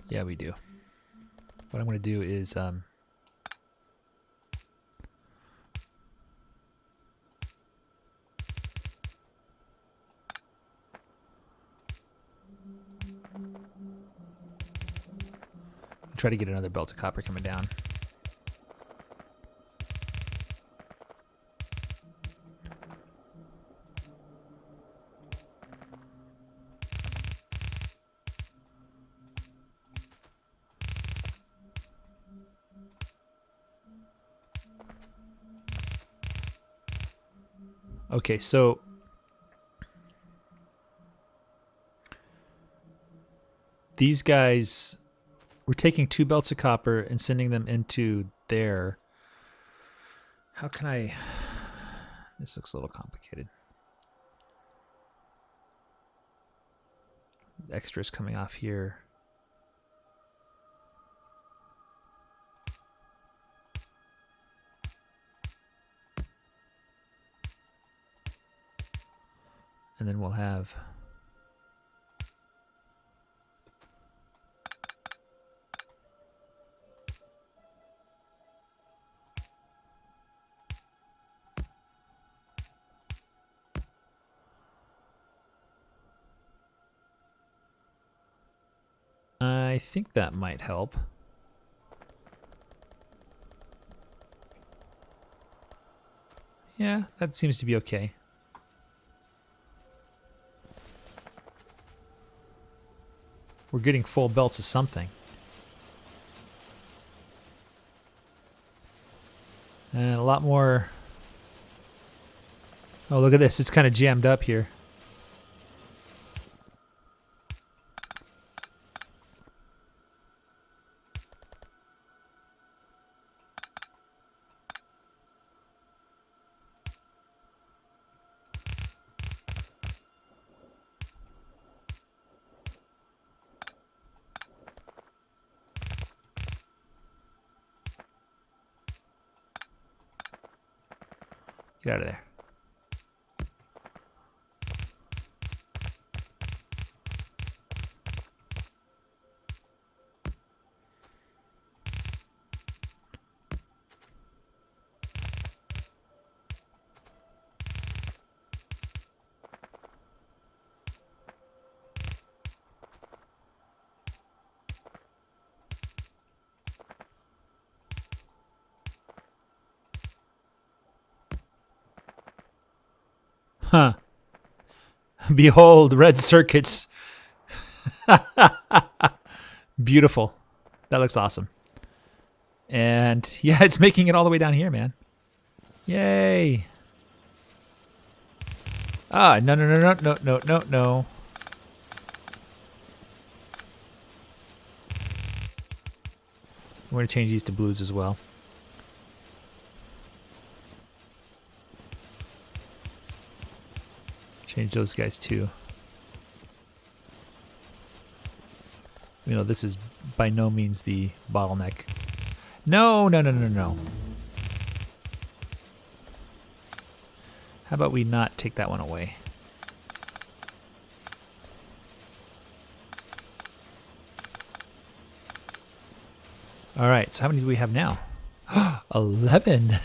Yeah, we do. What I'm going to do is try to get another belt of copper coming down. Okay, so these guys, we're taking 2 belts of copper and sending them into there. How can I... This looks a little complicated. The extras coming off here. And then we'll have... I think that might help. Yeah, that seems to be okay. We're getting full belts of something. And a lot more... Oh, look at this. It's kind of jammed up here. Get out of there. Huh. Behold, red circuits. Beautiful. That looks awesome. And yeah, it's making it all the way down here, man. Yay. Ah, no, no, no, no, no, no, no, no. We're going to change these to blues as well. Change those guys too. You know, this is by no means the bottleneck. No, no, no, no, no. How about we not take that one away? All right, so how many do we have now? 11.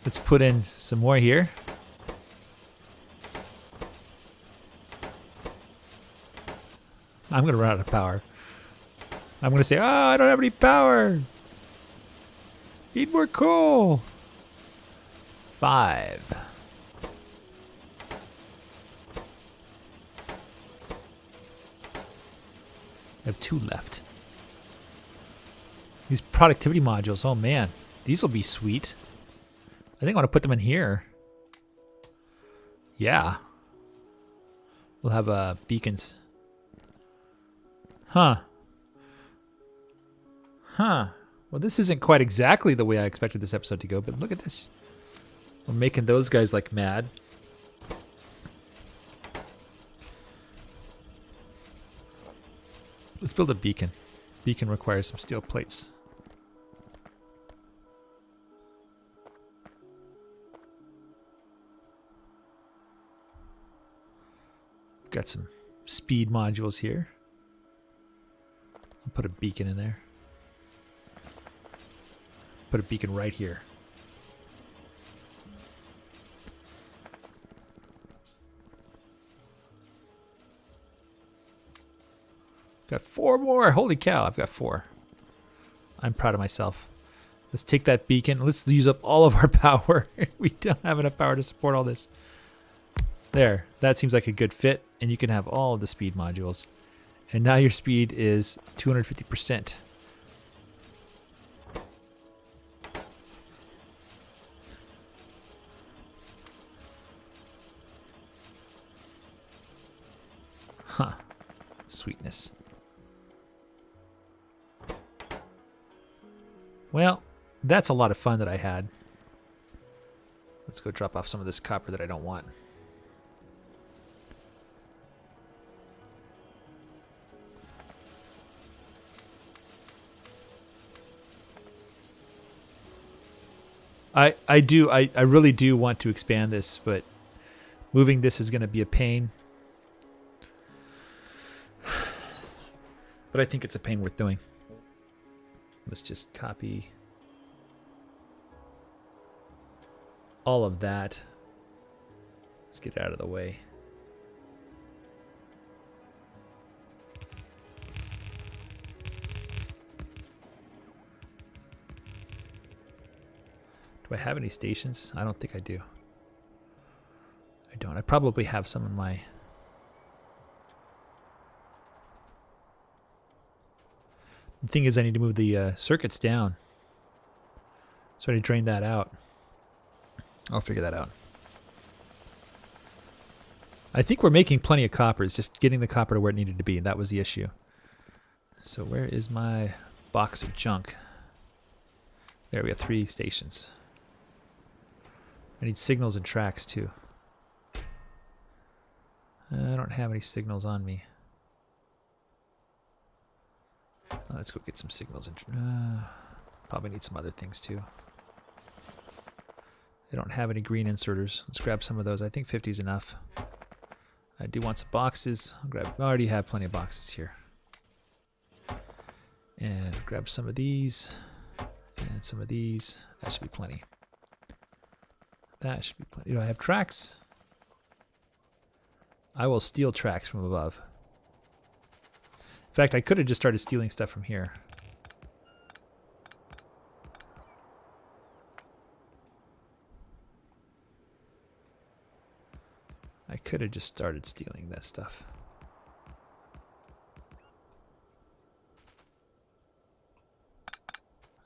Let's put in some more here. I'm going to run out of power. I'm going to say, oh, I don't have any power. Need more coal. 5. I have 2 left. These productivity modules, oh man, these will be sweet. I think I want to put them in here. Yeah. We'll have beacons. Huh. Huh. Well, this isn't quite exactly the way I expected this episode to go, but look at this. We're making those guys like mad. Let's build a beacon. Beacon requires some steel plates. Got some speed modules here. I'll put a beacon in there. Put a beacon right here. Got 4 more. Holy cow, I've got 4. I'm proud of myself. Let's take that beacon. Let's use up all of our power. We don't have enough power to support all this. There. That seems like a good fit. And you can have all of the speed modules. And now your speed is 250%. Huh. Sweetness. Well, that's a lot of fun that I had. Let's go drop off some of this copper that I don't want. I really do want to expand this, but moving this is going to be a pain. But I think it's a pain worth doing. Let's just copy all of that. Let's get it out of the way. Do I have any stations? I don't think I do. I don't. I probably have some in my... The thing is, I need to move the circuits down. So I need to drain that out. I'll figure that out. I think we're making plenty of copper. It's just getting the copper to where it needed to be. That was the issue. So where is my box of junk? There, we have 3 stations. I need signals and tracks too. I don't have any signals on me. Let's go get some signals and probably need some other things too. They don't have any green inserters. Let's grab some of those. I think 50 is enough. I do want some boxes. I'll grab. I already have plenty of boxes here. And grab some of these and some of these. That should be plenty. That should be plenty. Do I have tracks? I will steal tracks from above. In fact, I could have just started stealing stuff from here. I could have just started stealing that stuff.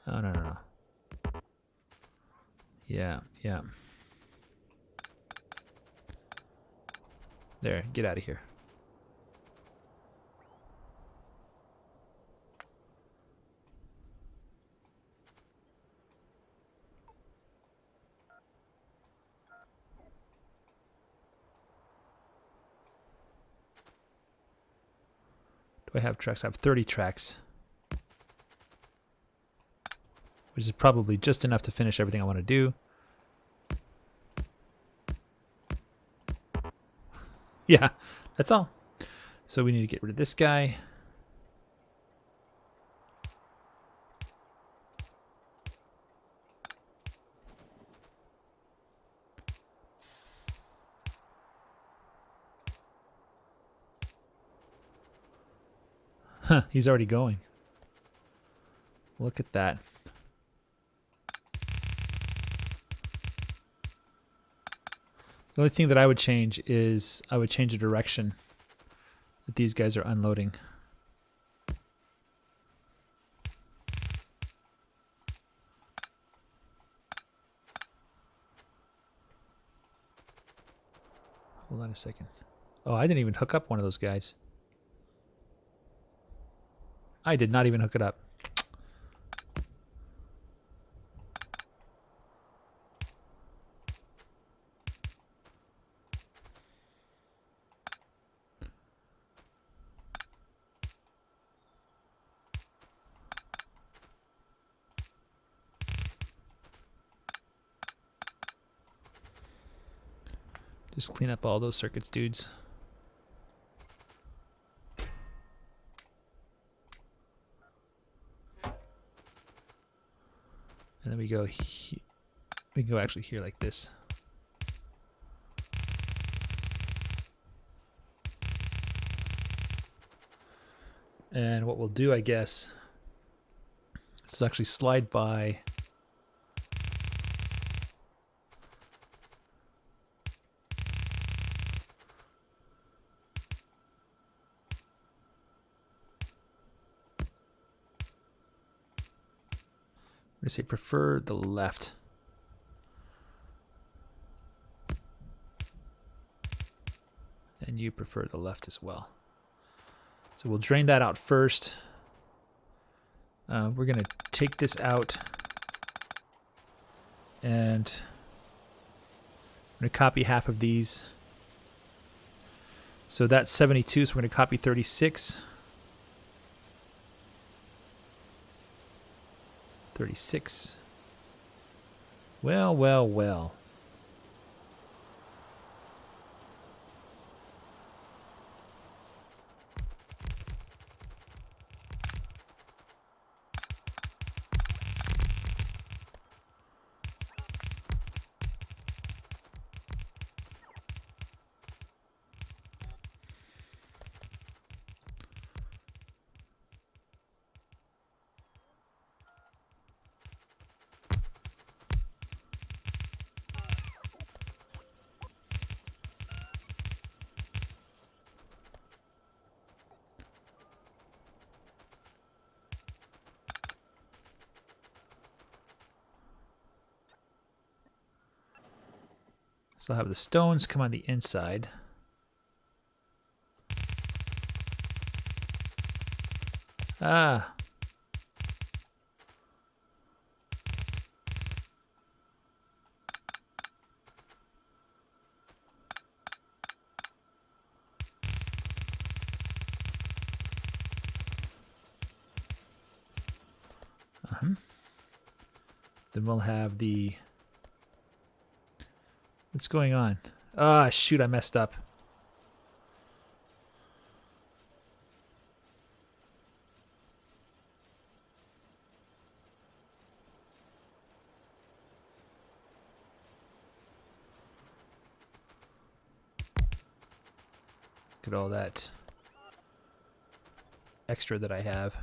Oh, no, no, no. Yeah, yeah. There, get out of here. Do I have tracks? I have 30 tracks. Which is probably just enough to finish everything I want to do. Yeah, that's all. So we need to get rid of this guy. Huh, he's already going. Look at that. The only thing that I would change is I would change the direction that these guys are unloading. Hold on a second. Oh, I didn't even hook up one of those guys. I did not even hook it up. Just clean up all those circuits, dudes. And then we go we can go actually here like this. And what we'll do, I guess, is actually slide by I'm going to say prefer the left. And you prefer the left as well. So we'll drain that out first. We're going to take this out. And I'm going to copy half of these. So that's 72, so we're going to copy 36. 36. Well, well, well. So I'll have the stones come on the inside. Ah. Then we'll have the... What's going on? Ah, shoot, I messed up. Look at all that extra that I have.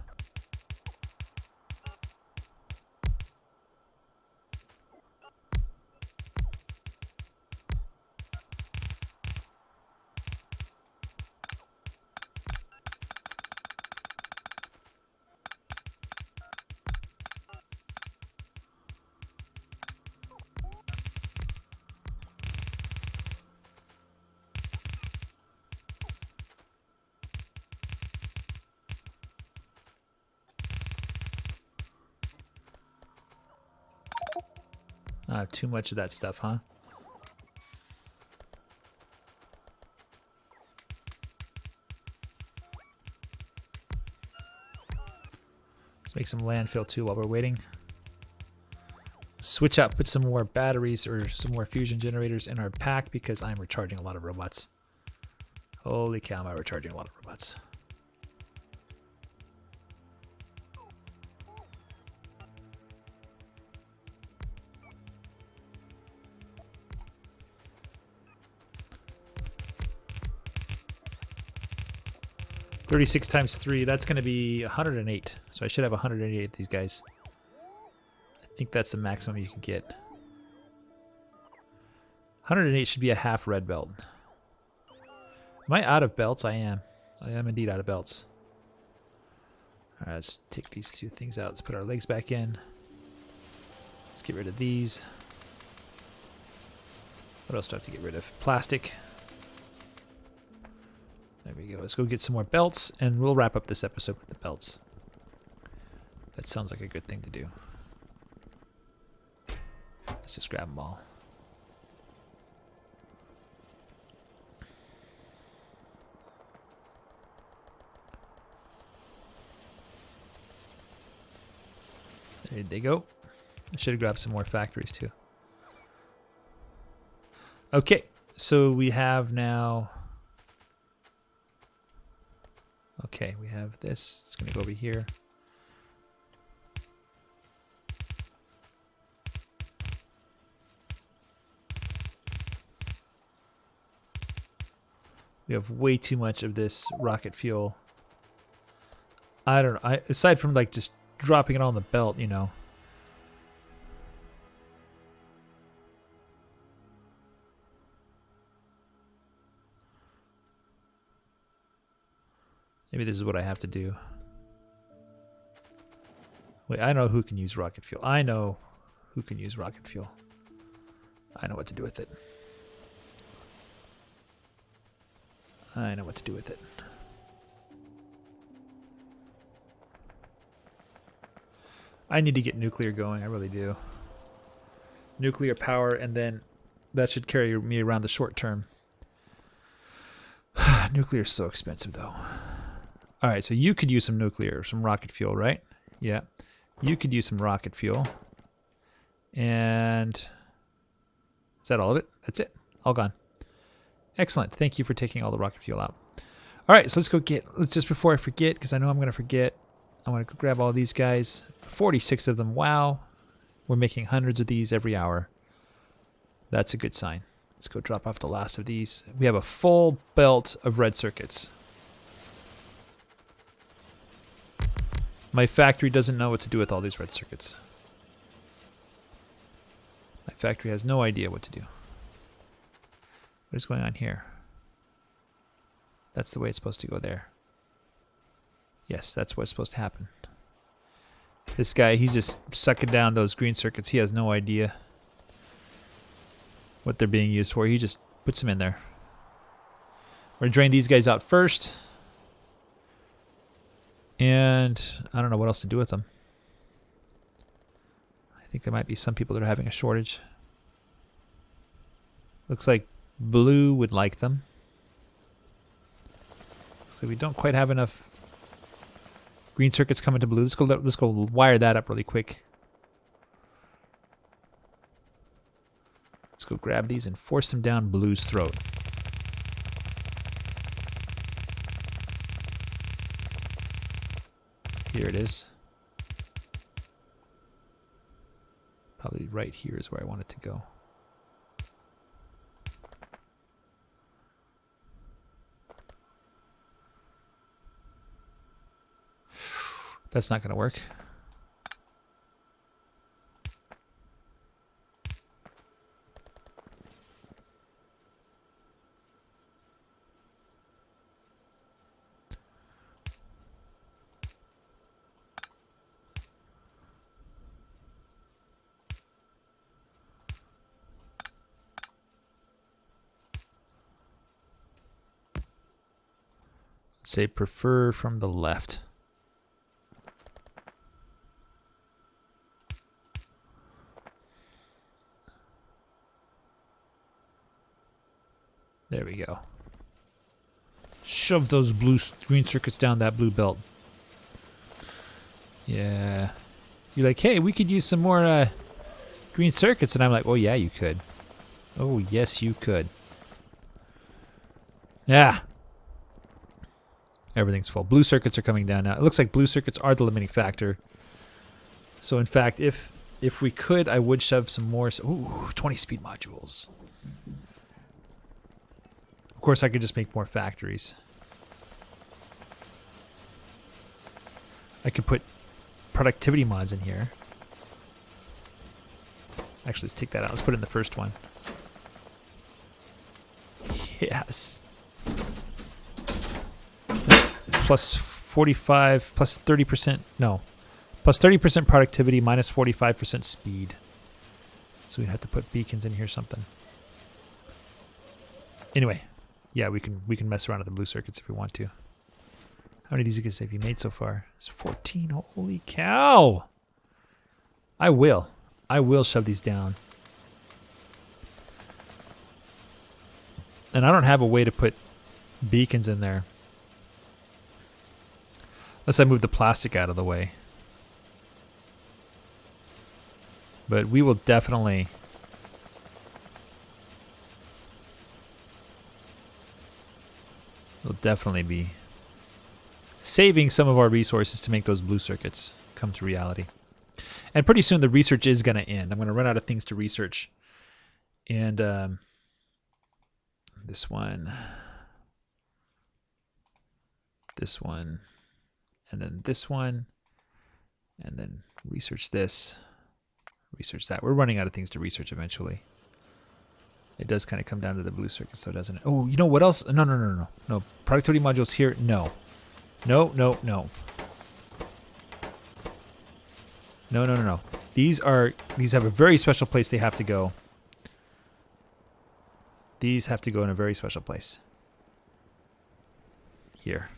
Too much of that stuff, huh? Let's make some landfill too while we're waiting. Switch out, put some more batteries or some more fusion generators in our pack because I'm recharging a lot of robots. Holy cow, am I recharging a lot of robots. $36 times 3, that's going to be 108. So I should have 188 of these guys. I think that's the maximum you can get. 108 should be a half red belt. Am I out of belts? I am. I am indeed out of belts. Alright, let's take these two things out. Let's put our legs back in. Let's get rid of these. What else do I have to get rid of? Plastic. There we go. Let's go get some more belts, and we'll wrap up this episode with the belts. That sounds like a good thing to do. Let's just grab them all. There they go. I should have grabbed some more factories too. Okay, so we have now... Okay, we have this. It's going to go over here. We have way too much of this rocket fuel. I don't know. Aside from like just dropping it on the belt, you know. Maybe this is what I have to do. Wait, I know who can use rocket fuel. I know who can use rocket fuel. I know what to do with it. I know what to do with it. I need to get nuclear going. I really do. Nuclear power, and then that should carry me around the short term. Nuclear is so expensive, though. All right, so you could use some nuclear, some rocket fuel, right? Yeah. You could use some rocket fuel. And is that all of it? That's it. All gone. Excellent. Thank you for taking all the rocket fuel out. All right, so let's go get, just before I forget, because I know I'm going to forget, I want to grab all these guys. 46 of them. Wow. We're making hundreds of these every hour. That's a good sign. Let's go drop off the last of these. We have a full belt of red circuits. My factory doesn't know what to do with all these red circuits. My factory has no idea what to do. What is going on here? That's the way it's supposed to go there. Yes, that's what's supposed to happen. This guy, he's just sucking down those green circuits. He has no idea what they're being used for. He just puts them in there. We're going to drain these guys out first. And I don't know what else to do with them. I think there might be some people that are having a shortage. Looks like blue would like them. So we don't quite have enough green circuits coming to blue. Let's go wire that up really quick. Let's go grab these and force them down blue's throat. Here it is. Probably right here is where I want it to go. That's not going to work. Say prefer from the left. There we go. Shove those green circuits down that blue belt. Yeah. You're like, hey, we could use some more green circuits. And I'm like, oh, yeah, you could. Oh, yes, you could. Yeah. Everything's full. Blue circuits are coming down now. It looks like blue circuits are the limiting factor. So, in fact, if we could, I would shove some more. Ooh, 20 speed modules. Of course, I could just make more factories. I could put productivity mods in here. Actually, let's take that out. Let's put it in the first one. Yes. Plus 45, plus 30%, no. Plus 30% productivity, minus 45% speed. So we'd have to put beacons in here or something. Anyway, yeah, we can mess around with the blue circuits if we want to. How many of these have you made so far? It's 14. Holy cow! I will shove these down. And I don't have a way to put beacons in there. Unless I move the plastic out of the way. But we will definitely... We'll definitely be saving some of our resources to make those blue circuits come to reality. And pretty soon the research is going to end. I'm going to run out of things to research. And this one, and then this one, and then research this, research that. We're running out of things to research eventually. It does kind of come down to the blue circuits, though, doesn't it? Oh, you know what else? No. Productivity modules here? No. No. These have a very special place they have to go. These have to go in a very special place. Here.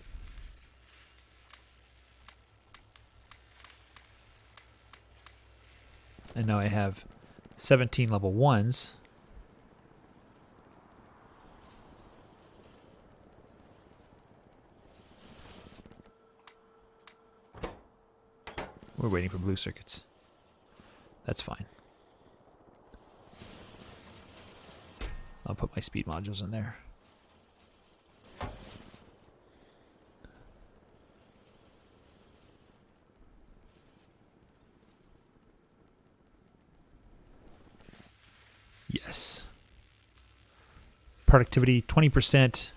And now I have 17 level 1s. We're waiting for blue circuits. That's fine. I'll put my speed modules in there. Yes. Productivity 20%.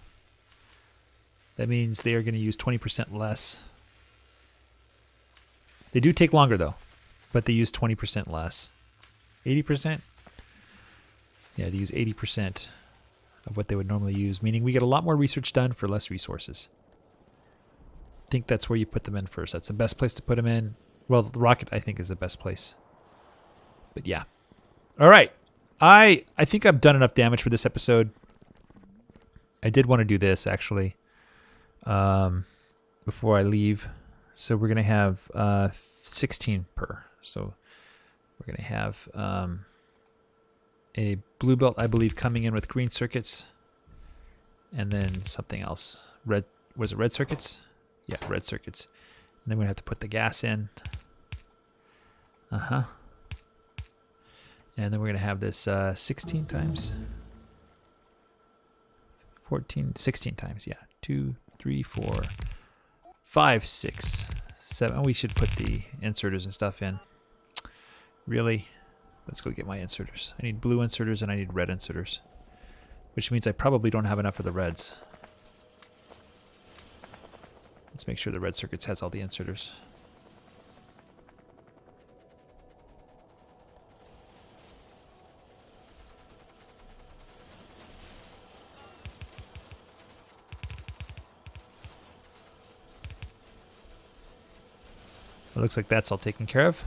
That means they are going to use 20% less. They do take longer, though, but they use 20% less. 80%? Yeah, they use 80% of what they would normally use, meaning we get a lot more research done for less resources. I think that's where you put them in first. That's the best place to put them in. Well, the rocket, I think, is the best place. But yeah. All right. I think I've done enough damage for this episode. I did want to do this, actually, before I leave. So we're going to have 16 per. So we're going to have a blue belt, I believe, coming in with green circuits. And then something else. Red, was it red circuits? Yeah, red circuits. And then we're going to have to put the gas in. Uh-huh. And then we're going to have this 16 times. 14, 16 times, yeah. 2, 3, 4, 5, 6, 7. We should put the inserters and stuff in. Really? Let's go get my inserters. I need blue inserters and I need red inserters. Which means I probably don't have enough for the reds. Let's make sure the red circuits has all the inserters. It looks like that's all taken care of.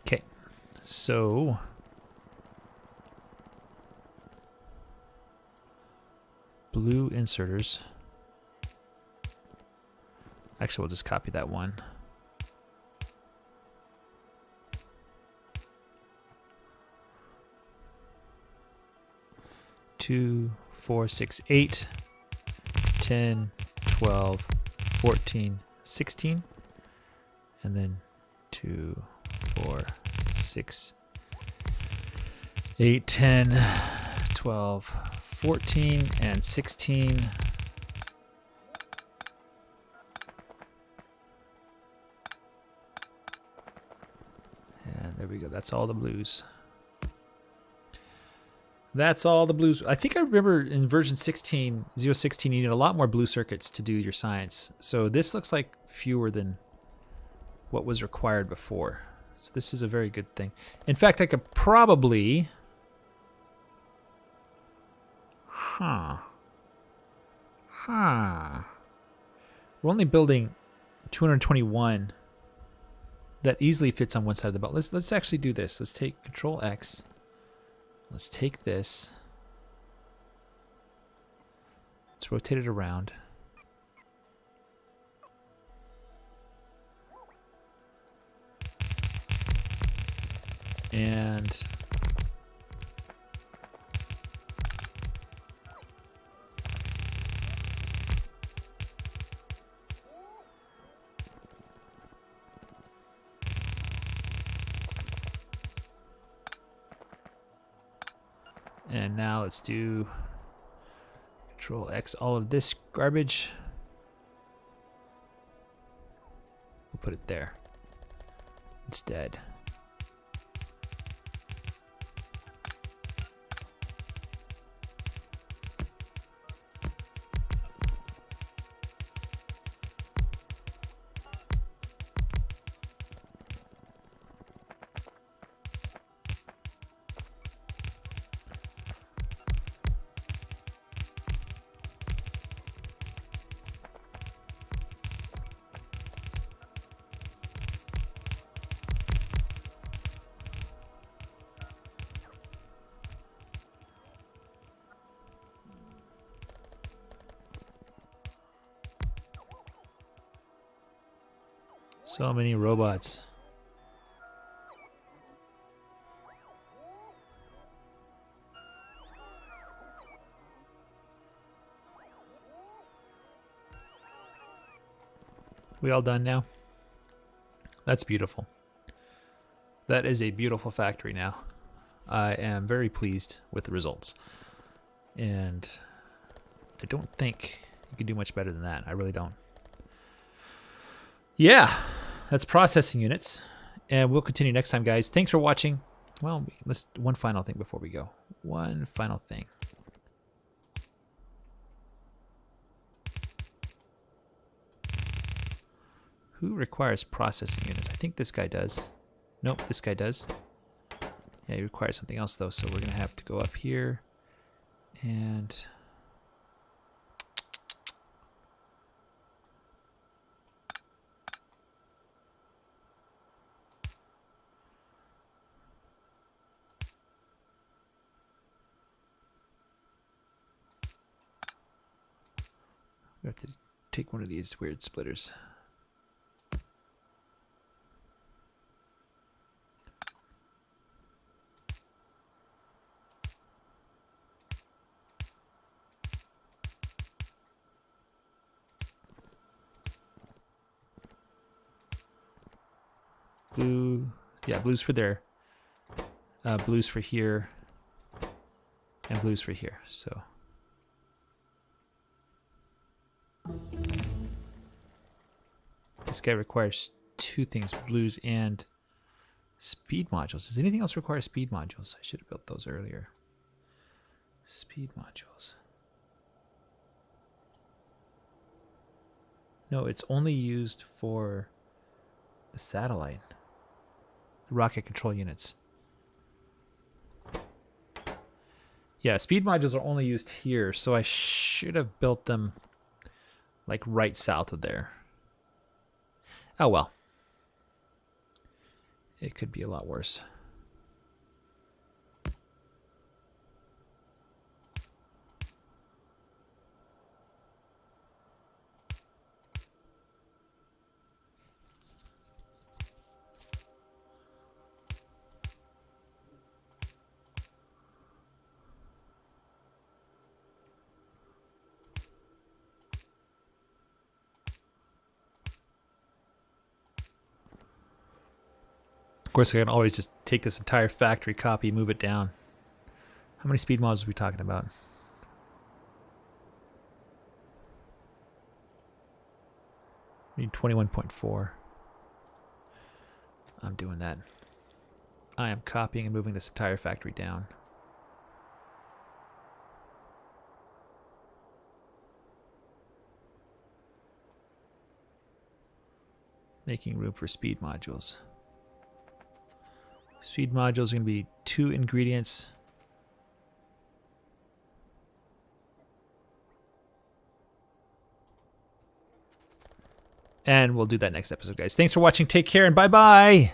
Okay, so blue inserters. Actually, we'll just copy that one. Two, 4, 6, 8, 10, 12, 14, 16, and then 2, 4, 6, 8, 10, 12, 14, and 16. And there we go. That's all the blues. That's all the blues. I think I remember in version 16, 016, you needed a lot more blue circuits to do your science. So this looks like fewer than what was required before. So this is a very good thing. In fact, I could probably... We're only building 221. That easily fits on one side of the belt. Let's actually do this. Let's take Control X. Let's take this. Let's rotate it around. And now let's do Control X all of this garbage. We'll put it there instead. So many robots. We all done now? That's beautiful. That is a beautiful factory now. I am very pleased with the results. And I don't think you can do much better than that. I really don't. Yeah, that's processing units. And we'll continue next time, guys. Thanks for watching. Well, let's one final thing before we go. One final thing. Who requires processing units? I think this guy does. Nope, this guy does. Yeah, he requires something else, though, so we're going to have to go up here and... we have to take one of these weird splitters. Blue, yeah, blues for there, blues for here, and blues for here, so. This guy requires two things, blues and speed modules. Does anything else require speed modules? I should have built those earlier. Speed modules. No, it's only used for the satellite. The rocket control units. Yeah, speed modules are only used here, so I should have built them like right south of there. Oh well. It could be a lot worse. course, I can always just take this entire factory copy, move it down. How many speed modules are we talking about? Need 21.4. I'm doing that. I am copying and moving this entire factory down. Making room for speed modules. Speed modules are going to be 2 ingredients. And we'll do that next episode, guys. Thanks for watching. Take care and bye-bye.